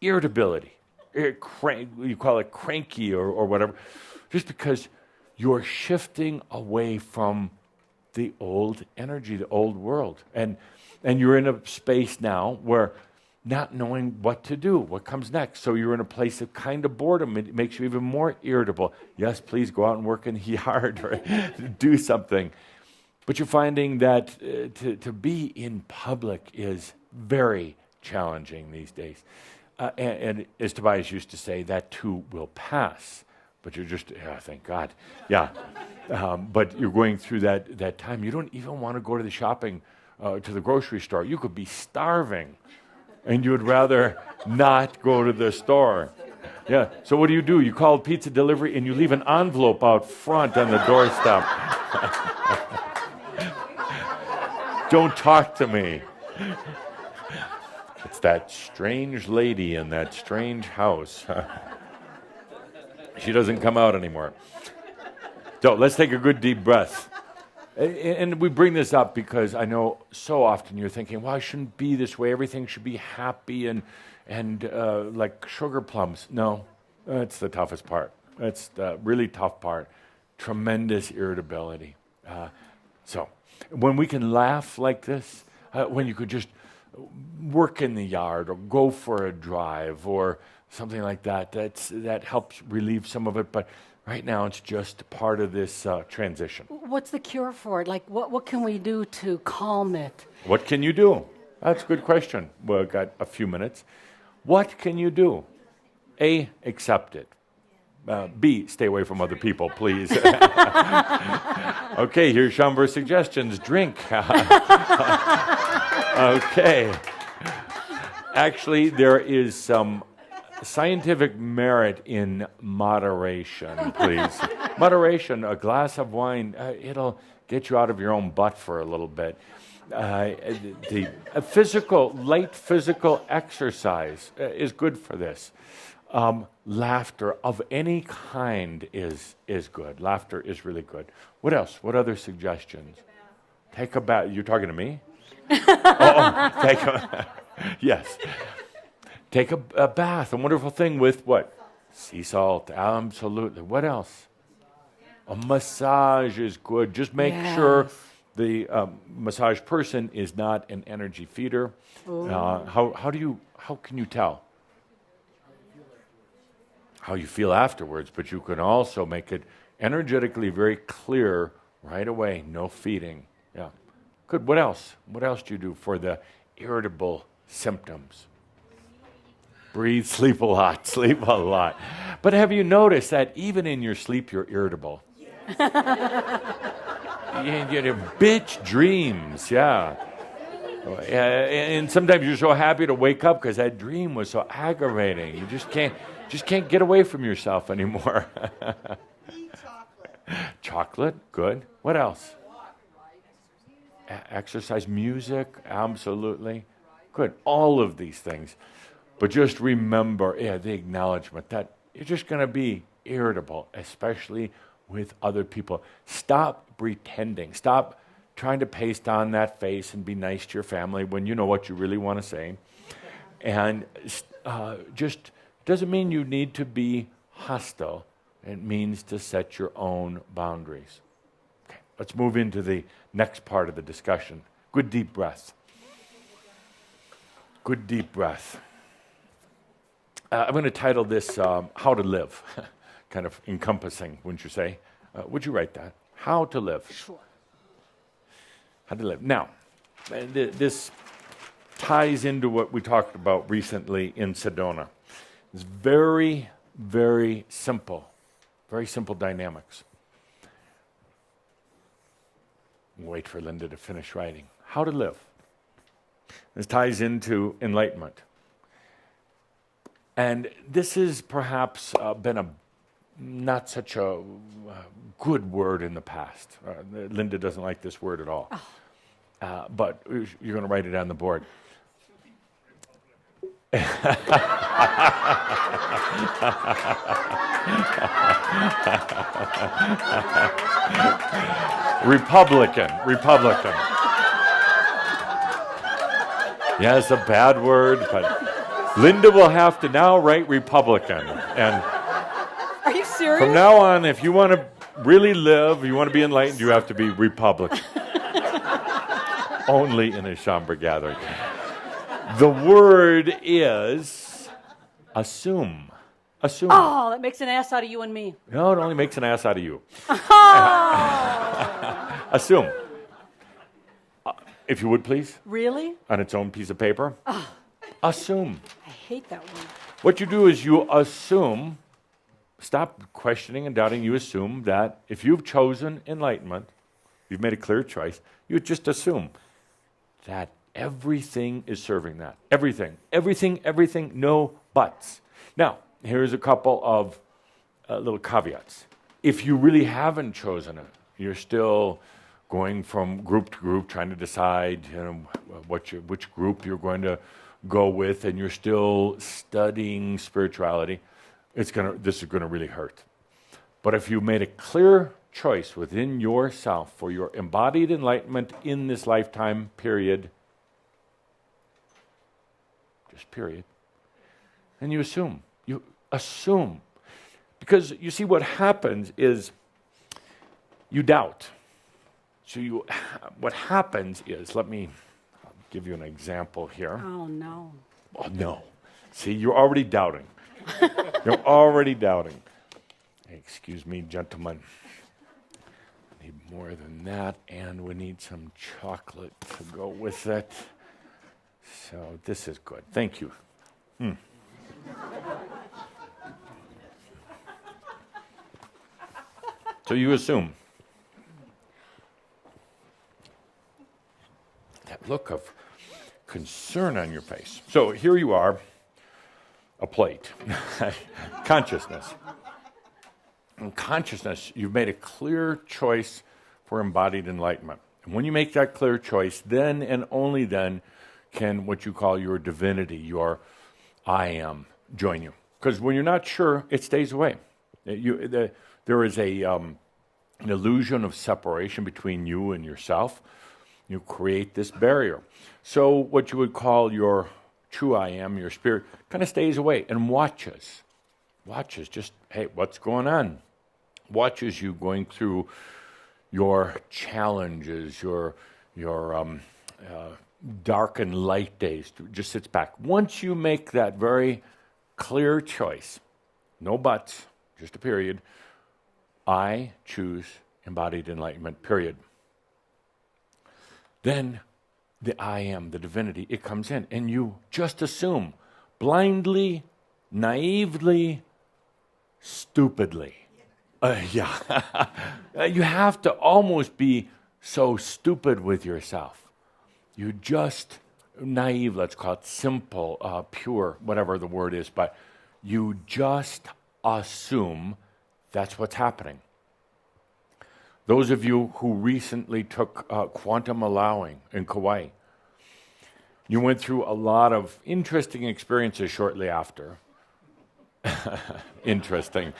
irritability. You call it cranky or whatever, just because you're shifting away from the old energy, the old world. And you're in a space now where not knowing what to do, what comes next. So you're in a place of kind of boredom. It makes you even more irritable. Yes, please go out and work in the yard or do something. But you're finding that to be in public is very challenging these days. And as Tobias used to say, that too will pass. But you're just, thank God. Yeah. But you're going through that time. You don't even want to go to the shopping, to the grocery store. You could be starving, and you would rather not go to the store. Yeah. So what do? You call pizza delivery, and you leave an envelope out front on the doorstep. Don't talk to me. It's that strange lady in that strange house. She doesn't come out anymore. So let's take a good deep breath. And we bring this up because I know so often you're thinking, well, I shouldn't be this way. Everything should be happy and like sugar plums. No, that's the toughest part. That's the really tough part. Tremendous irritability. So when we can laugh like this, when you could just work in the yard or go for a drive or something like that, that helps relieve some of it. But right now, it's just part of this transition. What's the cure for it? Like, what can we do to calm it? What can you do? That's a good question. Well, I've got a few minutes. What can you do? A, accept it. B, stay away from other people, please. Okay, here's Schomburg's suggestions. Drink. Okay. Actually, there is some scientific merit in moderation, please. Moderation, a glass of wine, it'll get you out of your own butt for a little bit. Light physical exercise is good for this. Laughter of any kind is good. Laughter is really good. What else? What other suggestions? Take a bath. You're talking to me? Yes. Take a bath, a wonderful thing with what? Sea salt, absolutely. What else? A massage is good. Just make sure the massage person is not an energy feeder. How can you tell? How you feel afterwards, but you can also make it energetically very clear right away. No feeding. Yeah. Good. What else? What else do you do for the irritable symptoms? Breathe, sleep a lot, sleep a lot. But have you noticed that even in your sleep, you're irritable? You bitch dreams, yeah. And sometimes you're so happy to wake up because that dream was so aggravating. You just can't get away from yourself anymore. Eat chocolate. Chocolate, good. What else? Exercise, music, absolutely. Good. All of these things. But just remember, the acknowledgement that you're just going to be irritable, especially with other people. Stop pretending. Stop trying to paste on that face and be nice to your family when you know what you really want to say. And just doesn't mean you need to be hostile. It means to set your own boundaries. Okay, let's move into the next part of the discussion. Good deep breath. Good deep breath. I'm going to title this How to Live, kind of encompassing, wouldn't you say? Would you write that? How to Live. Sure. How to Live. Now, this ties into what we talked about recently in Sedona. It's very, very simple dynamics. Wait for Linda to finish writing. How to Live. This ties into enlightenment. And this has perhaps been a not such a good word in the past. Linda doesn't like this word at all. But you're going to write it on the board. Republican. Yeah, it's a bad word, but Linda will have to now write Republican. And Are you serious? from now on, if you want to really live, you want to be enlightened, you have to be Republican. only in a somber gathering. The word is assume. Assume. Oh, that makes an ass out of you and me. No, it only makes an ass out of you. Oh! Assume. If you would, please. Really? On its own piece of paper. Assume. I hate that one. What you do is you assume, stop questioning and doubting, you assume that if you've chosen enlightenment, you've made a clear choice, you just assume that everything is serving that. Everything. Everything, everything, no buts. Now, here's a couple of little caveats. If you really haven't chosen it, you're still going from group to group, trying to decide which group you're going to go with, and you're still studying spirituality, this is going to really hurt. But if you made a clear choice within yourself for your embodied enlightenment in this lifetime period, just period, and you assume. You assume. Because you see, what happens is you doubt. So what happens is, I'll give you an example here. Oh, no. Oh, no. See, you're already doubting. You're already doubting. Hey, excuse me, gentlemen. I need more than that, and we need some chocolate to go with it. So this is good. Thank you. So you assume. That look of concern on your face. So here you are, a plate. Consciousness. In consciousness, you've made a clear choice for embodied enlightenment. And when you make that clear choice, then and only then can what you call your divinity, your I am, join you. Because when you're not sure, it stays away. There is an illusion of separation between you and yourself. You create this barrier. So what you would call your true I am, your spirit, kind of stays away and watches. Watches just, hey, what's going on? Watches you going through your challenges, your dark and light days. Just sits back. Once you make that very clear choice, no buts, just a period, I choose embodied enlightenment, period. Then the I am, the divinity, it comes in, and you just assume, blindly, naively, stupidly. You have to almost be so stupid with yourself. You just, naive, let's call it simple, pure, whatever the word is, but you just assume that's what's happening. Those of you who recently took quantum allowing in Kauai, you went through a lot of interesting experiences shortly after. Interesting.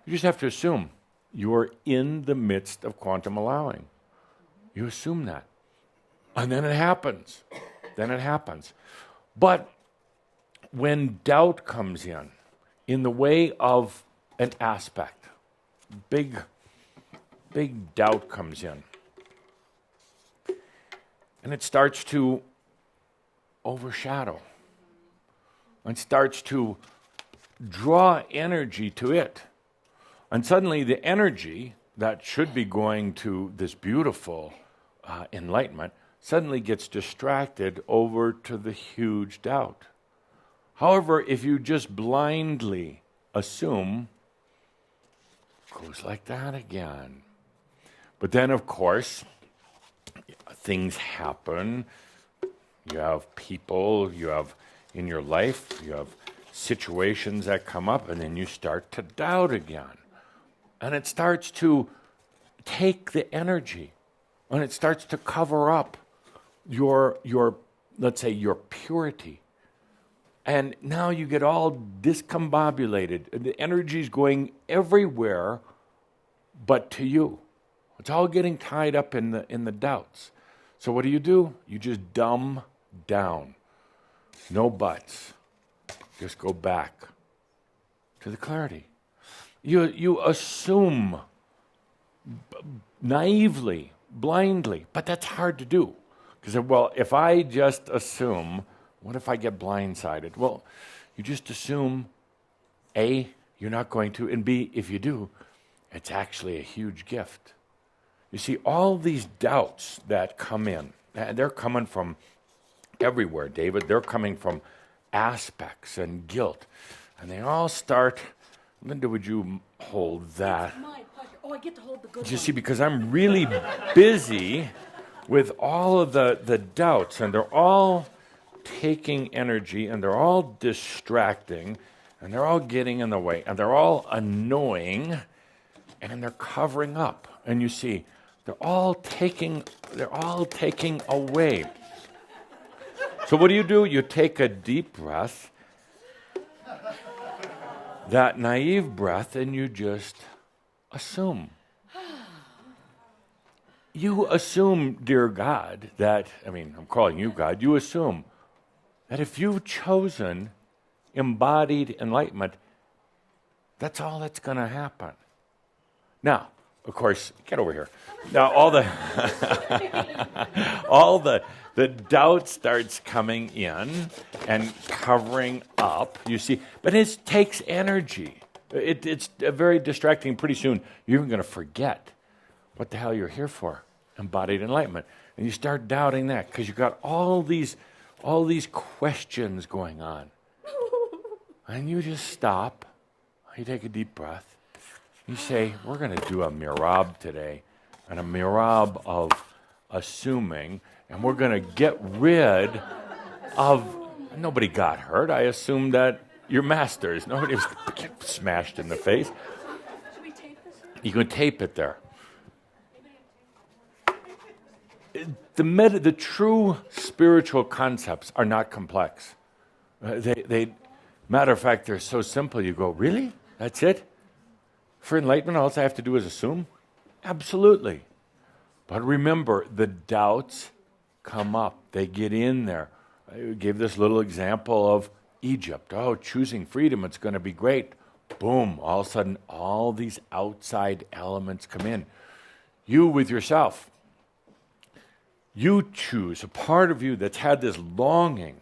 You just have to assume you're in the midst of quantum allowing. You assume that. And then it happens. But when doubt comes in the way of an aspect, big doubt comes in. And it starts to overshadow. And starts to draw energy to it. And suddenly the energy that should be going to this beautiful enlightenment suddenly gets distracted over to the huge doubt. However, if you just blindly assume, it goes like that again. But then, of course, things happen. You have people, you have in your life, you have situations that come up, and then you start to doubt again. And it starts to take the energy, and it starts to cover up your let's say, your purity. And now you get all discombobulated. The energy's going everywhere but to you. It's all getting tied up in the doubts. So what do? You just dumb down. No buts. Just go back to the clarity. You assume naively, blindly. But that's hard to do. Because, well, if I just assume, what if I get blindsided? Well, you just assume, A, you're not going to, and B, if you do, it's actually a huge gift. You see, all these doubts that come in, they're coming from everywhere, David. They're coming from aspects and guilt. And they all start, Linda, would you hold that? My pleasure. Oh, I get to hold the good You one. see, because I'm really busy with all of the doubts, and they're all taking energy, and they're all distracting, and they're all getting in the way, and they're all annoying, and they're covering up. And you see, they're all taking away. So what do? You take a deep breath, that naive breath, and you just assume. You assume, dear God, that, I'm calling you God, you assume that if you've chosen embodied enlightenment, that's all that's going to happen. Now, of course, get over here. Now, all the doubt starts coming in and covering up, you see. But it takes energy. It's very distracting. Pretty soon, you're even going to forget what the hell you're here for, embodied enlightenment. And you start doubting that because you've got all these questions going on. And you just stop. You take a deep breath. You say, we're going to do a mirab today, and a mirab of assuming, and we're going to get rid of, nobody got hurt. I assume that you're masters. Nobody was smashed in the face. Should we tape this? You can tape it there. The true spiritual concepts are not complex. Matter of fact, they're so simple. You go, really? That's it? For enlightenment, all I have to do is assume? Absolutely. But remember, the doubts come up. They get in there. I gave this little example of Egypt. Oh, choosing freedom, it's going to be great. Boom, all of a sudden, all these outside elements come in. You with yourself. You choose, a part of you that's had this longing.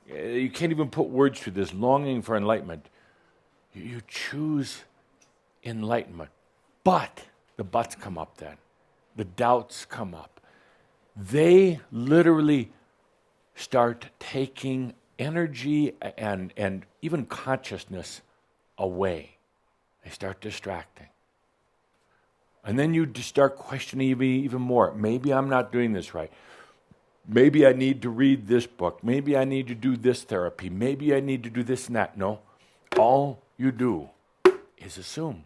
You can't even put words to this longing for enlightenment. You choose enlightenment. But the buts come up then. The doubts come up. They literally start taking energy and even consciousness away. They start distracting. And then you just start questioning even more. Maybe I'm not doing this right. Maybe I need to read this book. Maybe I need to do this therapy. Maybe I need to do this and that. No. All you do is assume.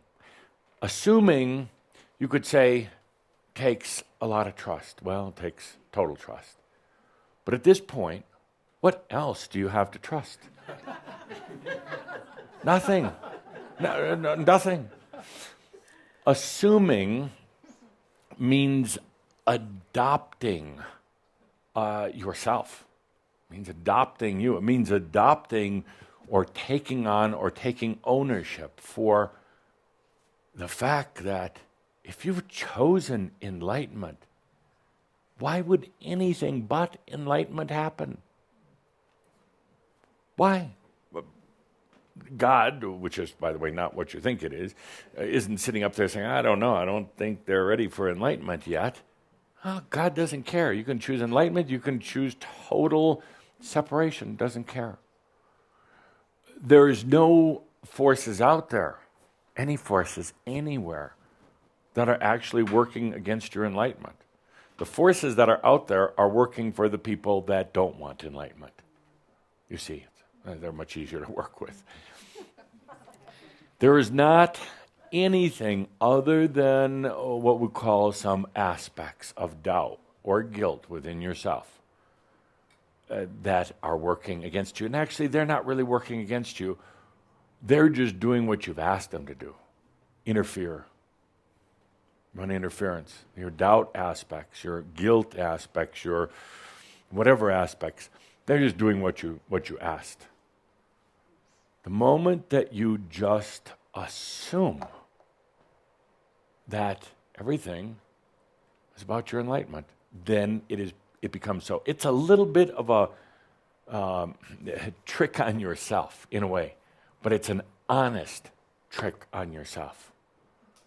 Assuming, you could say, takes a lot of trust. Well, it takes total trust. But at this point, what else do you have to trust? Nothing. Nothing. Assuming means adopting yourself. It means adopting you. It means adopting or taking on or taking ownership for the fact that if you've chosen enlightenment, why would anything but enlightenment happen? Why? God, which is, by the way, not what you think it is, isn't sitting up there saying, I don't know, I don't think they're ready for enlightenment yet. Oh, God doesn't care. You can choose enlightenment, you can choose total separation, doesn't care. There's no forces out there, any forces anywhere, that are actually working against your enlightenment. The forces that are out there are working for the people that don't want enlightenment. You see, they're much easier to work with. There is not anything other than what we call some aspects of doubt or guilt within yourself that are working against you. And actually, they're not really working against you. They're just doing what you've asked them to do. Interfere. Run interference. Your doubt aspects, your guilt aspects, your whatever aspects, they're just doing what you asked. The moment that you just assume that everything is about your enlightenment, then it becomes so. It's a little bit of a trick on yourself, in a way, but it's an honest trick on yourself.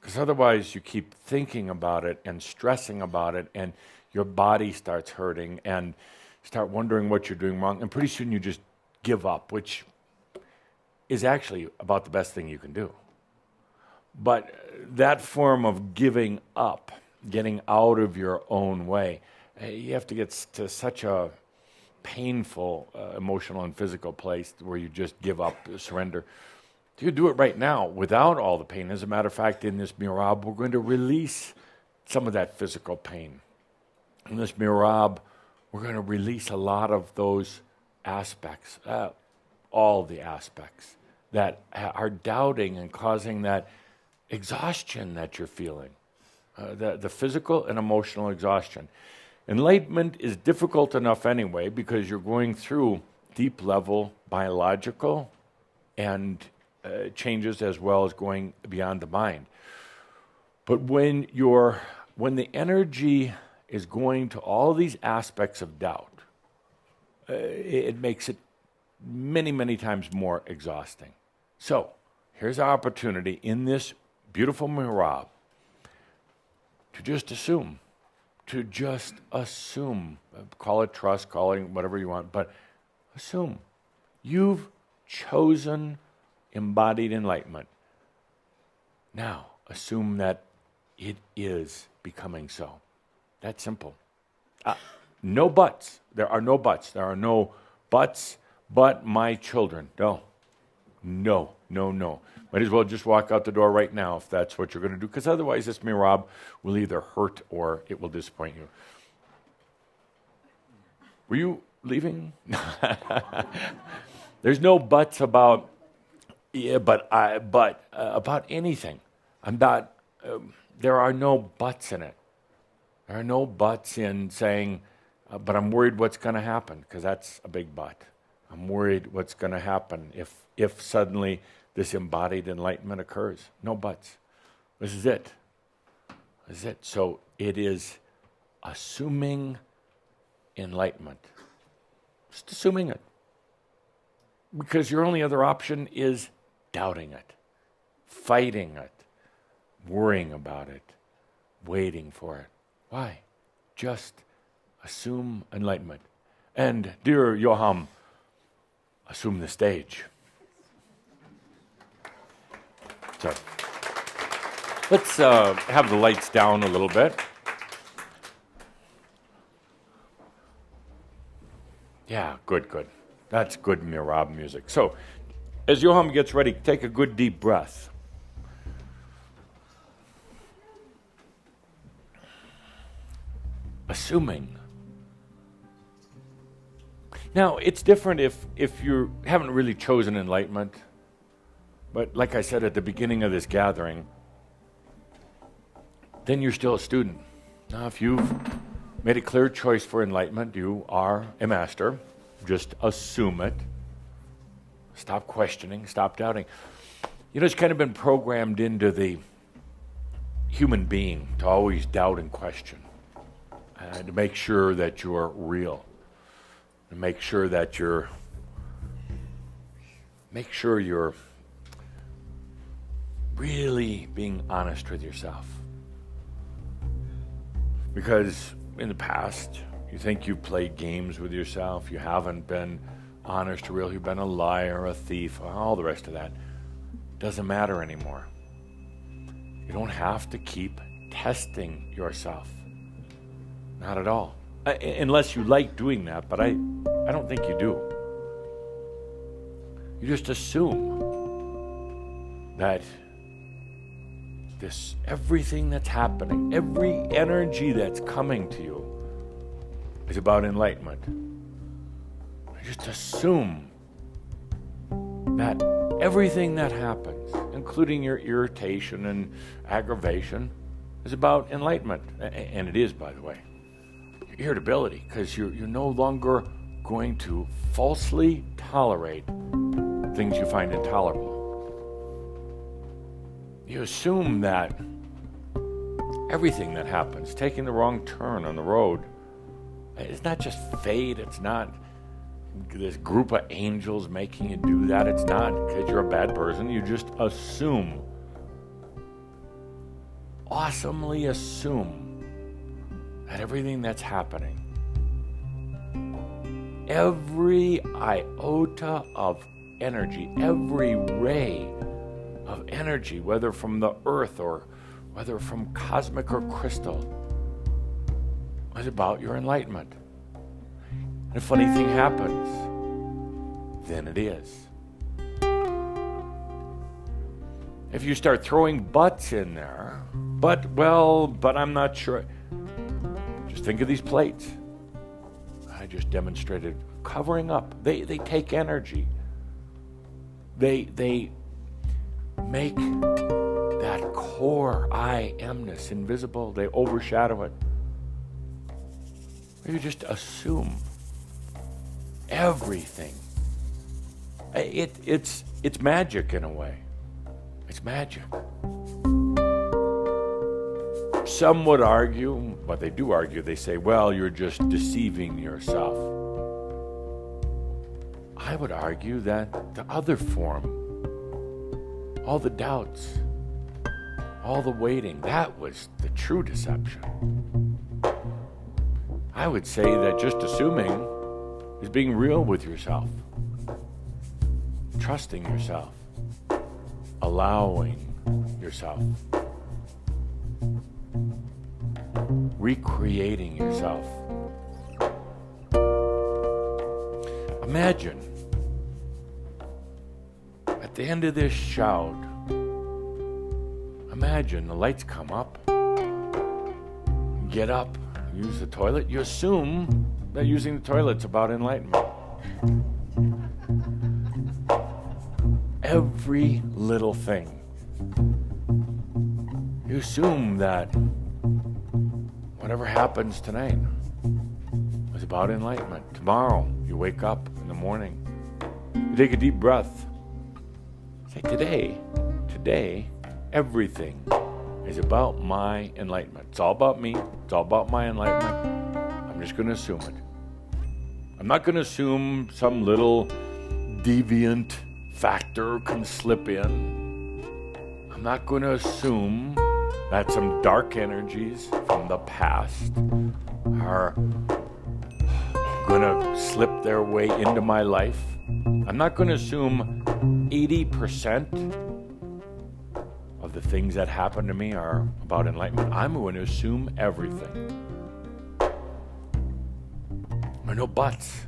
Because otherwise you keep thinking about it and stressing about it, and your body starts hurting and start wondering what you're doing wrong, and pretty soon you just give up, which is actually about the best thing you can do. But that form of giving up, getting out of your own way, you have to get to such a painful emotional and physical place where you just give up, surrender. You do it right now without all the pain. As a matter of fact, in this mirab, we're going to release some of that physical pain. In this mirab, we're going to release a lot of those aspects, all the aspects that are doubting and causing that exhaustion that you're feeling, the physical and emotional exhaustion. Enlightenment is difficult enough anyway because you're going through deep level biological and changes as well as going beyond the mind. But when the energy is going to all these aspects of doubt, it makes it many, many times more exhausting. So here's our opportunity in this beautiful mirab to just assume, call it trust, call it whatever you want, but assume you've chosen embodied enlightenment. Now, assume that it is becoming so. That's simple. No buts. There are no buts. There are no buts, but my children. No. Might as well just walk out the door right now if that's what you're going to do, because otherwise this mirab will either hurt or it will disappoint you. Were you leaving? There's no buts about, about anything. There are no buts in it. There are no buts in saying, but I'm worried what's going to happen, because that's a big but. I'm worried what's going to happen if suddenly this embodied enlightenment occurs. No buts. This is it. This is it. So it is assuming enlightenment. Just assuming it. Because your only other option is doubting it, fighting it, worrying about it, waiting for it. Why? Just assume enlightenment. And dear Yoham, assume the stage. So let's have the lights down a little bit. Yeah, good. That's good mirab music. So as Yoham gets ready, take a good deep breath. Assuming. Now, it's different if you haven't really chosen enlightenment. But like I said at the beginning of this gathering, then you're still a student. Now, if you've made a clear choice for enlightenment, you are a master. Just assume it. Stop questioning, stop doubting. You know, it's kind of been programmed into the human being to always doubt and question, to make sure that you're real, to make sure you're really being honest with yourself. Because in the past, you think you've played games with yourself, you haven't been honest or real, you've been a liar, a thief, all the rest of that. Doesn't matter anymore. You don't have to keep testing yourself. Not at all. Unless you like doing that, but I don't think you do. You just assume that everything that's happening, every energy that's coming to you is about enlightenment. You just assume that everything that happens, including your irritation and aggravation, is about enlightenment. And it is, by the way. Your irritability, because you're no longer going to falsely tolerate things you find intolerable. You assume that everything that happens, taking the wrong turn on the road, it's not just fate. It's not this group of angels making you do that. It's not because you're a bad person. You just assume, awesomely assume that everything that's happening, every iota of energy, every ray of energy, whether from the earth or whether from cosmic or crystal, is about your enlightenment. And a funny thing happens, then it is. If you start throwing buts in there, but I'm not sure. Just think of these plates. I just demonstrated covering up. They take energy. They make that core I amness invisible. They overshadow it. You just assume everything. It's magic in a way. It's magic. Some would argue, but they do argue, they say, well, you're just deceiving yourself. I would argue that the other form, all the doubts, all the waiting, that was the true deception. I would say that just assuming is being real with yourself, trusting yourself, allowing yourself, recreating yourself. Imagine at the end of this shout, imagine the lights come up, get up, use the toilet. You assume that using the toilet's about enlightenment. Every little thing. You assume that whatever happens tonight is about enlightenment. Tomorrow, you wake up in the morning, you take a deep breath. Say, today, everything is about my enlightenment. It's all about me. It's all about my enlightenment. I'm just going to assume it. I'm not going to assume some little deviant factor can slip in. I'm not going to assume that some dark energies from the past are going to slip their way into my life. I'm not going to assume 80% of the things that happen to me are about enlightenment. I'm going to assume everything. There are no buts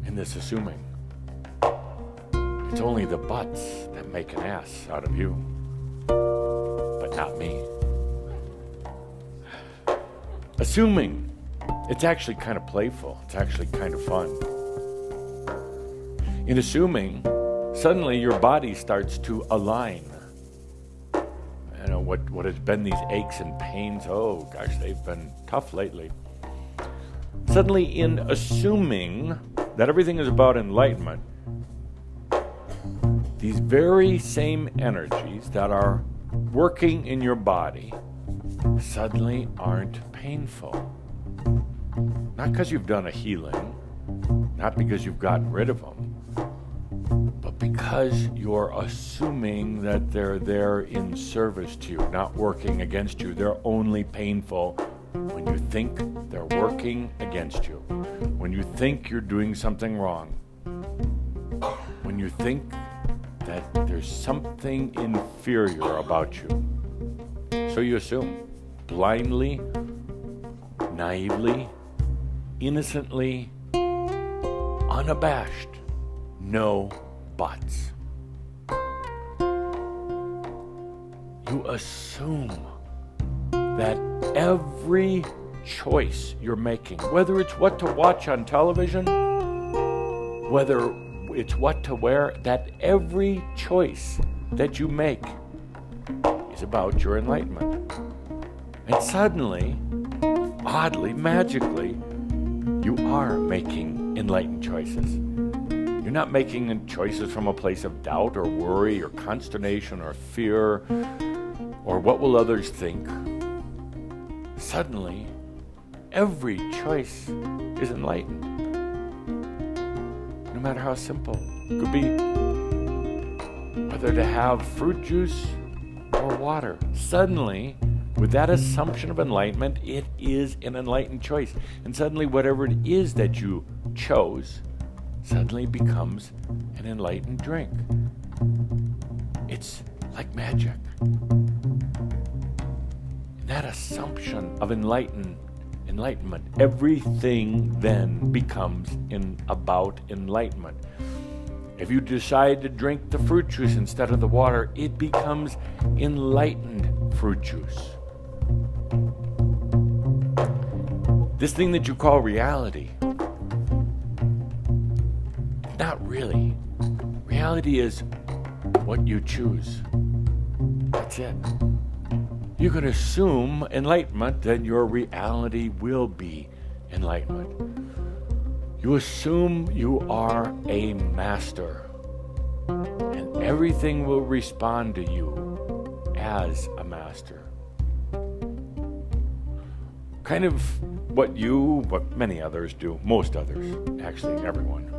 in this assuming. It's only the buts that make an ass out of you, but not me. Assuming, it's actually kind of playful. It's actually kind of fun. In assuming, suddenly your body starts to align. You know, what has been these aches and pains, oh gosh, they've been tough lately. Suddenly, in assuming that everything is about enlightenment, these very same energies that are working in your body suddenly aren't painful. Not because you've done a healing, not because you've gotten rid of them, but because you're assuming that they're there in service to you, not working against you. They're only painful when you think they're working against you, when you think you're doing something wrong, when you think that there's something inferior about you. So you assume, blindly, naively, innocently, unabashed, no buts. You assume that every choice you're making, whether it's what to watch on television, whether it's what to wear, that every choice that you make is about your enlightenment. And suddenly, oddly, magically, you are making enlightened choices. You're not making choices from a place of doubt or worry or consternation or fear or what will others think. suddenly every choice is enlightened. No matter how simple it could be. Whether to have fruit juice or water. Suddenly, with that assumption of enlightenment, it is an enlightened choice. And suddenly whatever it is that you chose suddenly becomes an enlightened drink. It's like magic. That assumption of enlightenment, everything then becomes about enlightenment. If you decide to drink the fruit juice instead of the water, it becomes enlightened fruit juice. This thing that you call reality, not really. Reality is what you choose. That's it. You can assume enlightenment, then your reality will be enlightenment. You assume you are a master, and everything will respond to you as a master. Kind of what many others do, most others, actually everyone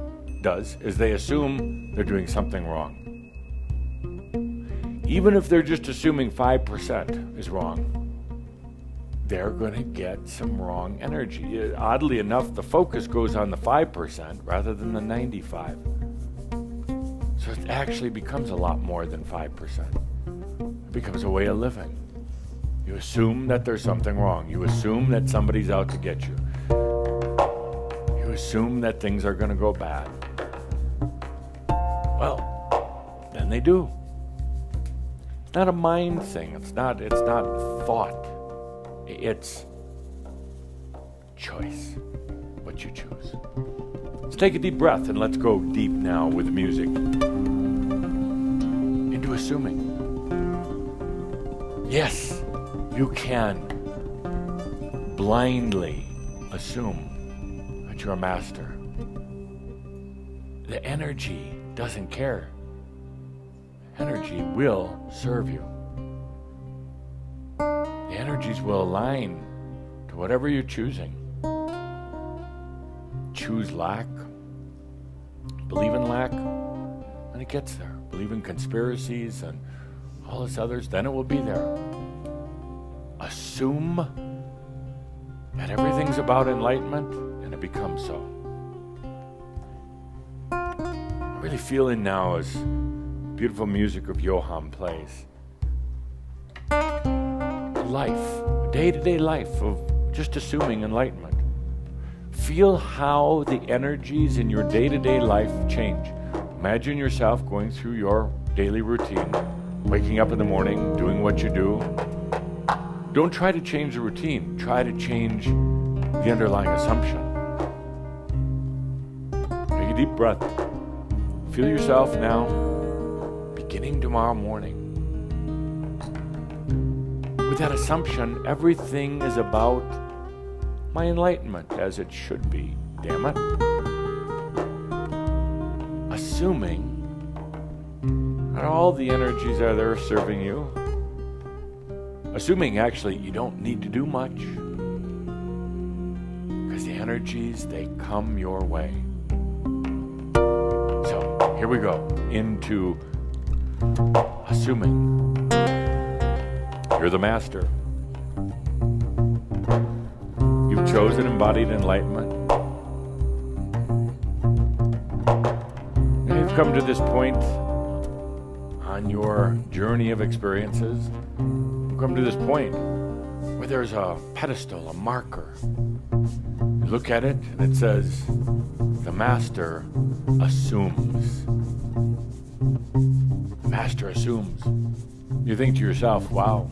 does, is they assume they're doing something wrong. Even if they're just assuming 5% is wrong, they're going to get some wrong energy. Oddly enough, the focus goes on the 5% rather than the 95%. So it actually becomes a lot more than 5%. It becomes a way of living. You assume that there's something wrong. You assume that somebody's out to get you. You assume that things are going to go bad. Well, then they do. It's not a mind thing. It's not thought. It's choice, what you choose. Let's take a deep breath and let's go deep now with the music into assuming. Yes, you can blindly assume that you're a master. The energy doesn't care. Energy will serve you. The energies will align to whatever you're choosing. Choose lack, believe in lack, and it gets there. Believe in conspiracies and all this others, then it will be there. Assume that everything's about enlightenment, and it becomes so. I'm really feeling now as beautiful music of Johann plays. Life, day-to-day life of just assuming enlightenment. Feel how the energies in your day-to-day life change. Imagine yourself going through your daily routine, waking up in the morning, doing what you do. Don't try to change the routine. Try to change the underlying assumption. Take a deep breath. Feel yourself now, beginning tomorrow morning. With that assumption, everything is about my enlightenment, as it should be. Damn it. Assuming that all the energies are there serving you. Assuming, actually, you don't need to do much. Because the energies, they come your way. So, here we go. Into assuming. You're the master. You've chosen embodied enlightenment. Now you've come to this point on your journey of experiences. You've come to this point where there's a pedestal, a marker. You look at it and it says, the master assumes. The master assumes. You think to yourself, wow,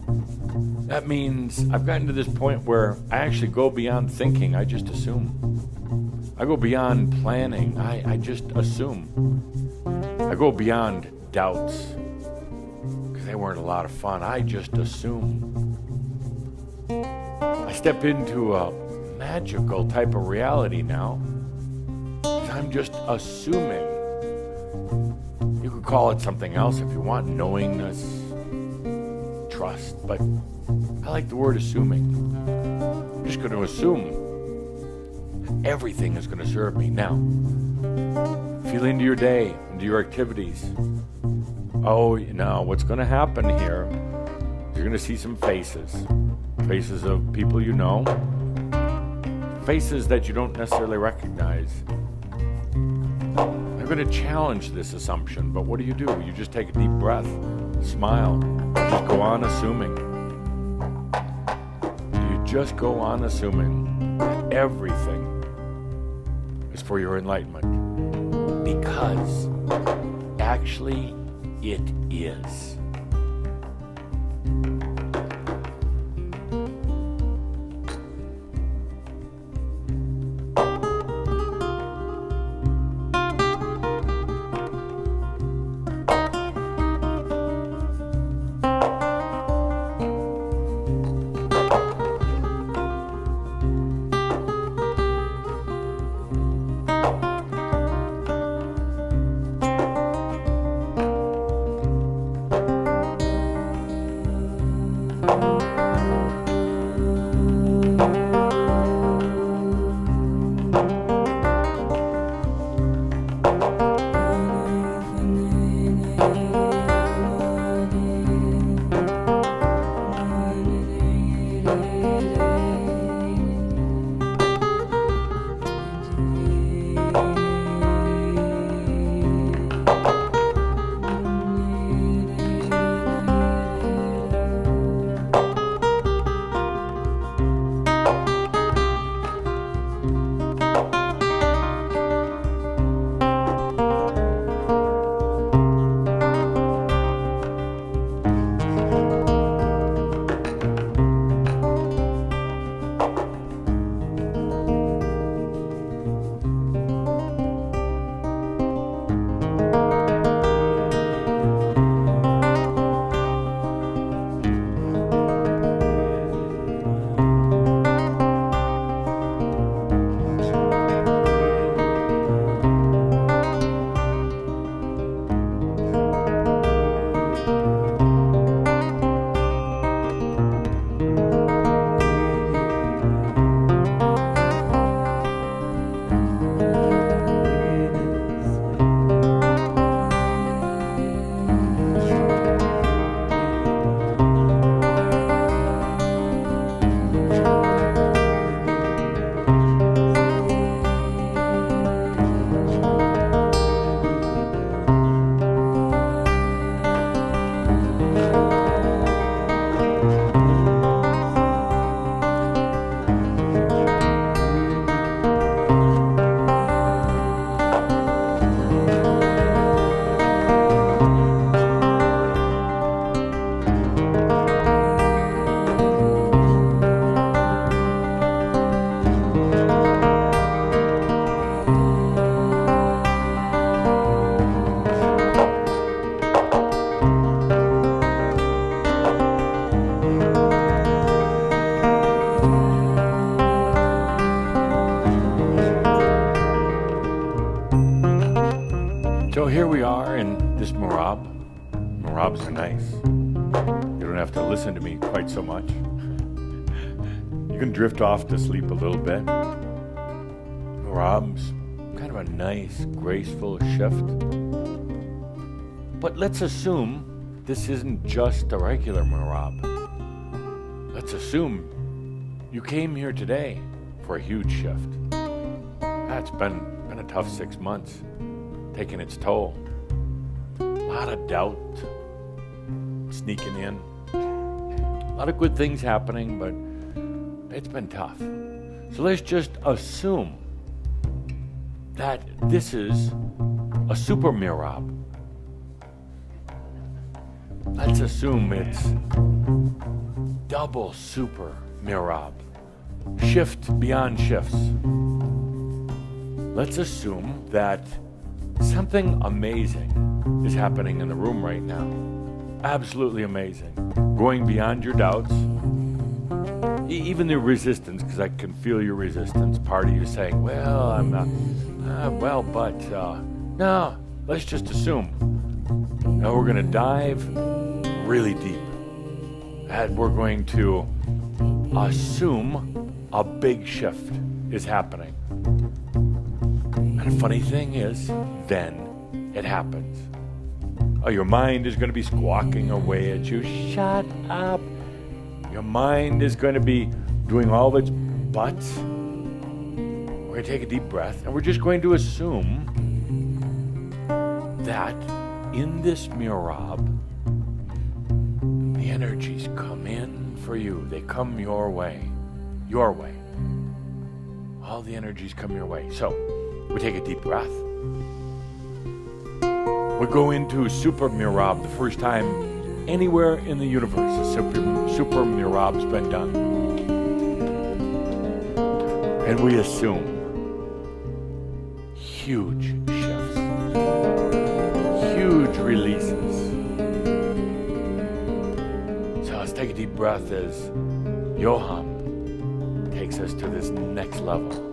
that means I've gotten to this point where I actually go beyond thinking. I just assume. I go beyond planning. I just assume. I go beyond doubts because they weren't a lot of fun. I just assume. I step into a magical type of reality now because I'm just assuming. You could call it something else if you want, knowingness, trust, but I like the word assuming. just going to assume everything is going to serve me. Now, feel into your day, into your activities. Oh, now what's going to happen here, you're going to see some faces. Faces of people you know. Faces that you don't necessarily recognize. They're going to challenge this assumption, but what do? You just take a deep breath, smile, just go on assuming. You just go on assuming that everything is for your enlightenment. Because actually it is. So here we are in this marab. Marabs are nice. You don't have to listen to me quite so much. You can drift off to sleep a little bit. Marab's kind of a nice, graceful shift. But let's assume this isn't just a regular marab. Let's assume you came here today for a huge shift. It's been a tough 6 months. Taking its toll. A lot of doubt sneaking in. A lot of good things happening, but it's been tough. So let's just assume that this is a super mirab. Let's assume it's double super mirab. Shift beyond shifts. Let's assume that something amazing is happening in the room right now. Absolutely amazing. Going beyond your doubts. Even the resistance, because I can feel your resistance. Part of you saying, well, I'm not, no, let's just assume. Now we're going to dive really deep. And we're going to assume a big shift is happening. And the funny thing is, then it happens. Oh, your mind is going to be squawking away at you. Shut up. Your mind is going to be doing all its buts. We're going to take a deep breath, and we're just going to assume that in this mirab, the energies come in for you. They come your way. Your way. All the energies come your way. So, we take a deep breath. We go into Super Mirab the first time anywhere in the universe. A super Mirab's been done. And we assume huge shifts, huge releases. So let's take a deep breath as Johan takes us to this next level.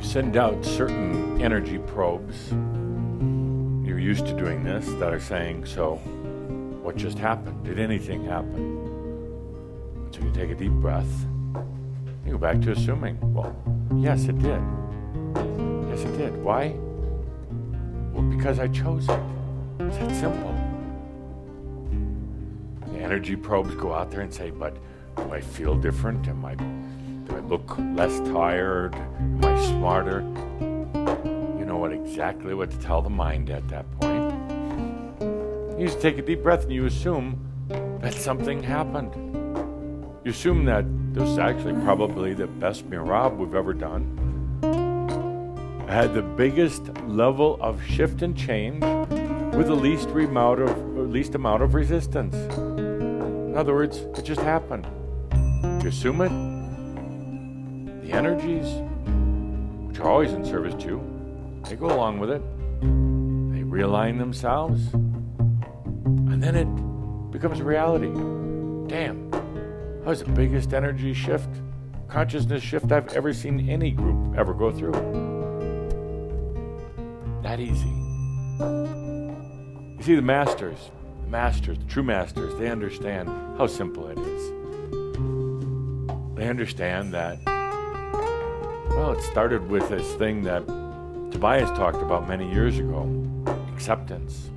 send out certain energy probes. You're used to doing this, that are saying, so what just happened? Did anything happen? So you take a deep breath. You go back to assuming, well, yes, it did. Yes, it did. Why? Well, because I chose it. It's that simple. The energy probes go out there and say, but do I feel different? Do I look less tired? Am I smarter? You know exactly what to tell the mind at that point. You just take a deep breath and you assume that something happened. You assume that this is actually probably the best mirab we've ever done. I had the biggest level of shift and change with the least amount of resistance. In other words, it just happened. You assume it. The energies, which are always in service to you, they go along with it. They realign themselves. And then it becomes reality. Damn, that was the biggest energy shift, consciousness shift I've ever seen any group ever go through. That easy. You see, the masters, the true masters, they understand how simple it is. They understand that, well, it started with this thing that Tobias talked about many years ago, acceptance.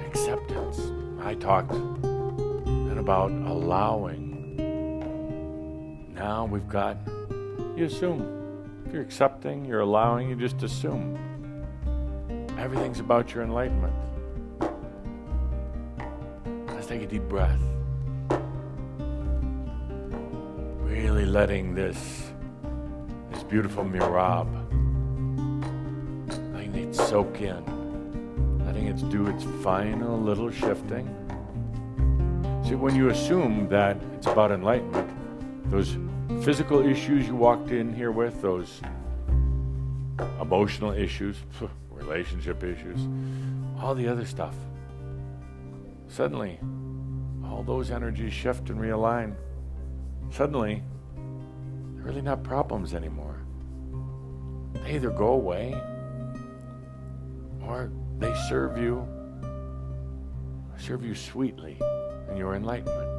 Acceptance. I talked then about allowing. Now we've got, you assume. If you're accepting, you're allowing, you just assume. Everything's about your enlightenment. Let's take a deep breath. Really letting this beautiful mirab, letting it soak in, letting it do its final little shifting. See, when you assume that it's about enlightenment, those physical issues you walked in here with, those emotional issues, relationship issues, all the other stuff, suddenly all those energies shift and realign. Suddenly they're really not problems anymore. They either go away or they serve you sweetly in your enlightenment.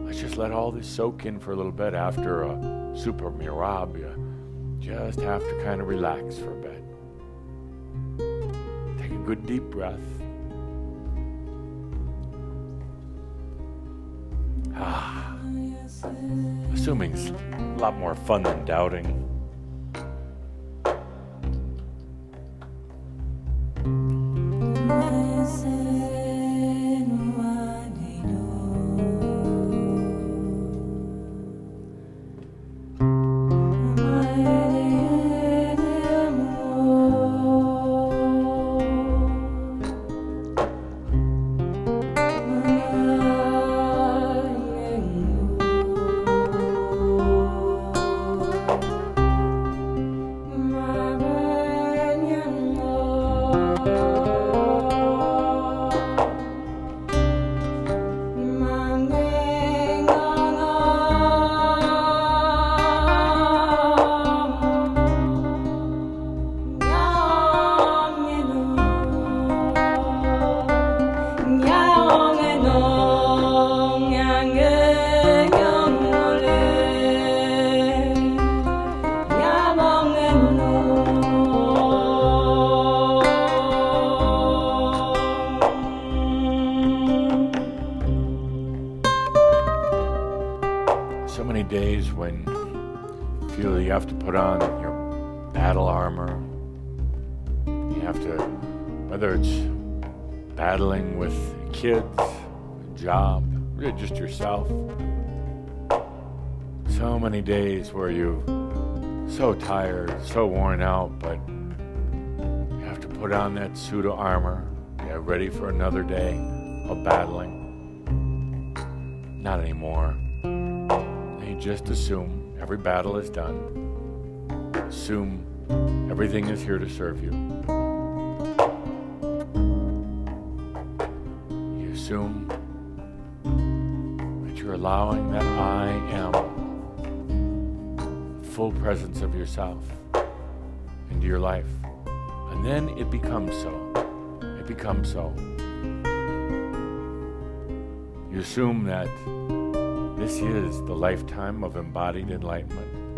Let's just let all this soak in for a little bit. After a super mirab, you just have to kind of relax for a bit. Take a good deep breath. Assuming's a lot more fun than doubting. Days when you feel you have to put on your battle armor. You have to, whether it's battling with kids, a job, or just yourself. So many days where you're so tired, so worn out, but you have to put on that suit of armor, get ready for another day of battling. Not anymore. Just assume every battle is done. Assume everything is here to serve you. You assume that you're allowing that I am full presence of yourself into your life. And then it becomes so. It becomes so. You assume that this is the lifetime of embodied enlightenment,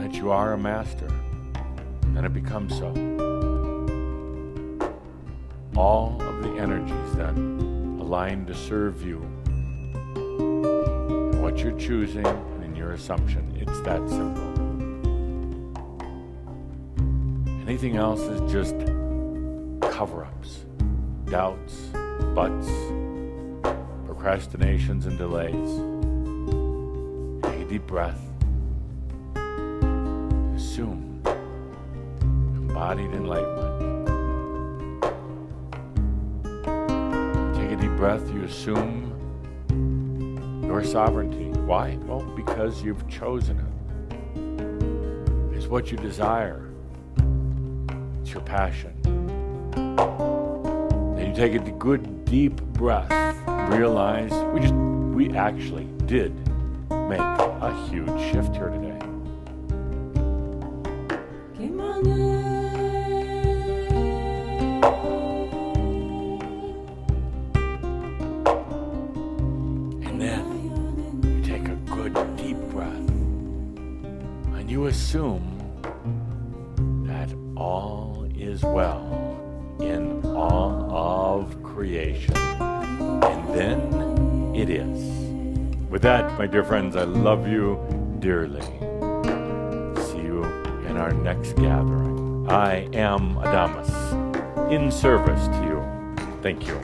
that you are a master, and it becomes so. All of the energies then align to serve you in what you're choosing and in your assumption. It's that simple. Anything else is just cover-ups, doubts, buts, procrastinations, and delays. Take a deep breath. Assume embodied enlightenment. Take a deep breath. You assume your sovereignty. Why? Well, because you've chosen it. It's what you desire. It's your passion. Then you take a good deep breath. Realize we actually did make a huge shift here today. And then you take a good deep breath and you assume that all is well in all of creation. And then it is. With that, my dear friends, I love you dearly. See you in our next gathering. I am Адамус, in service to you. Thank you.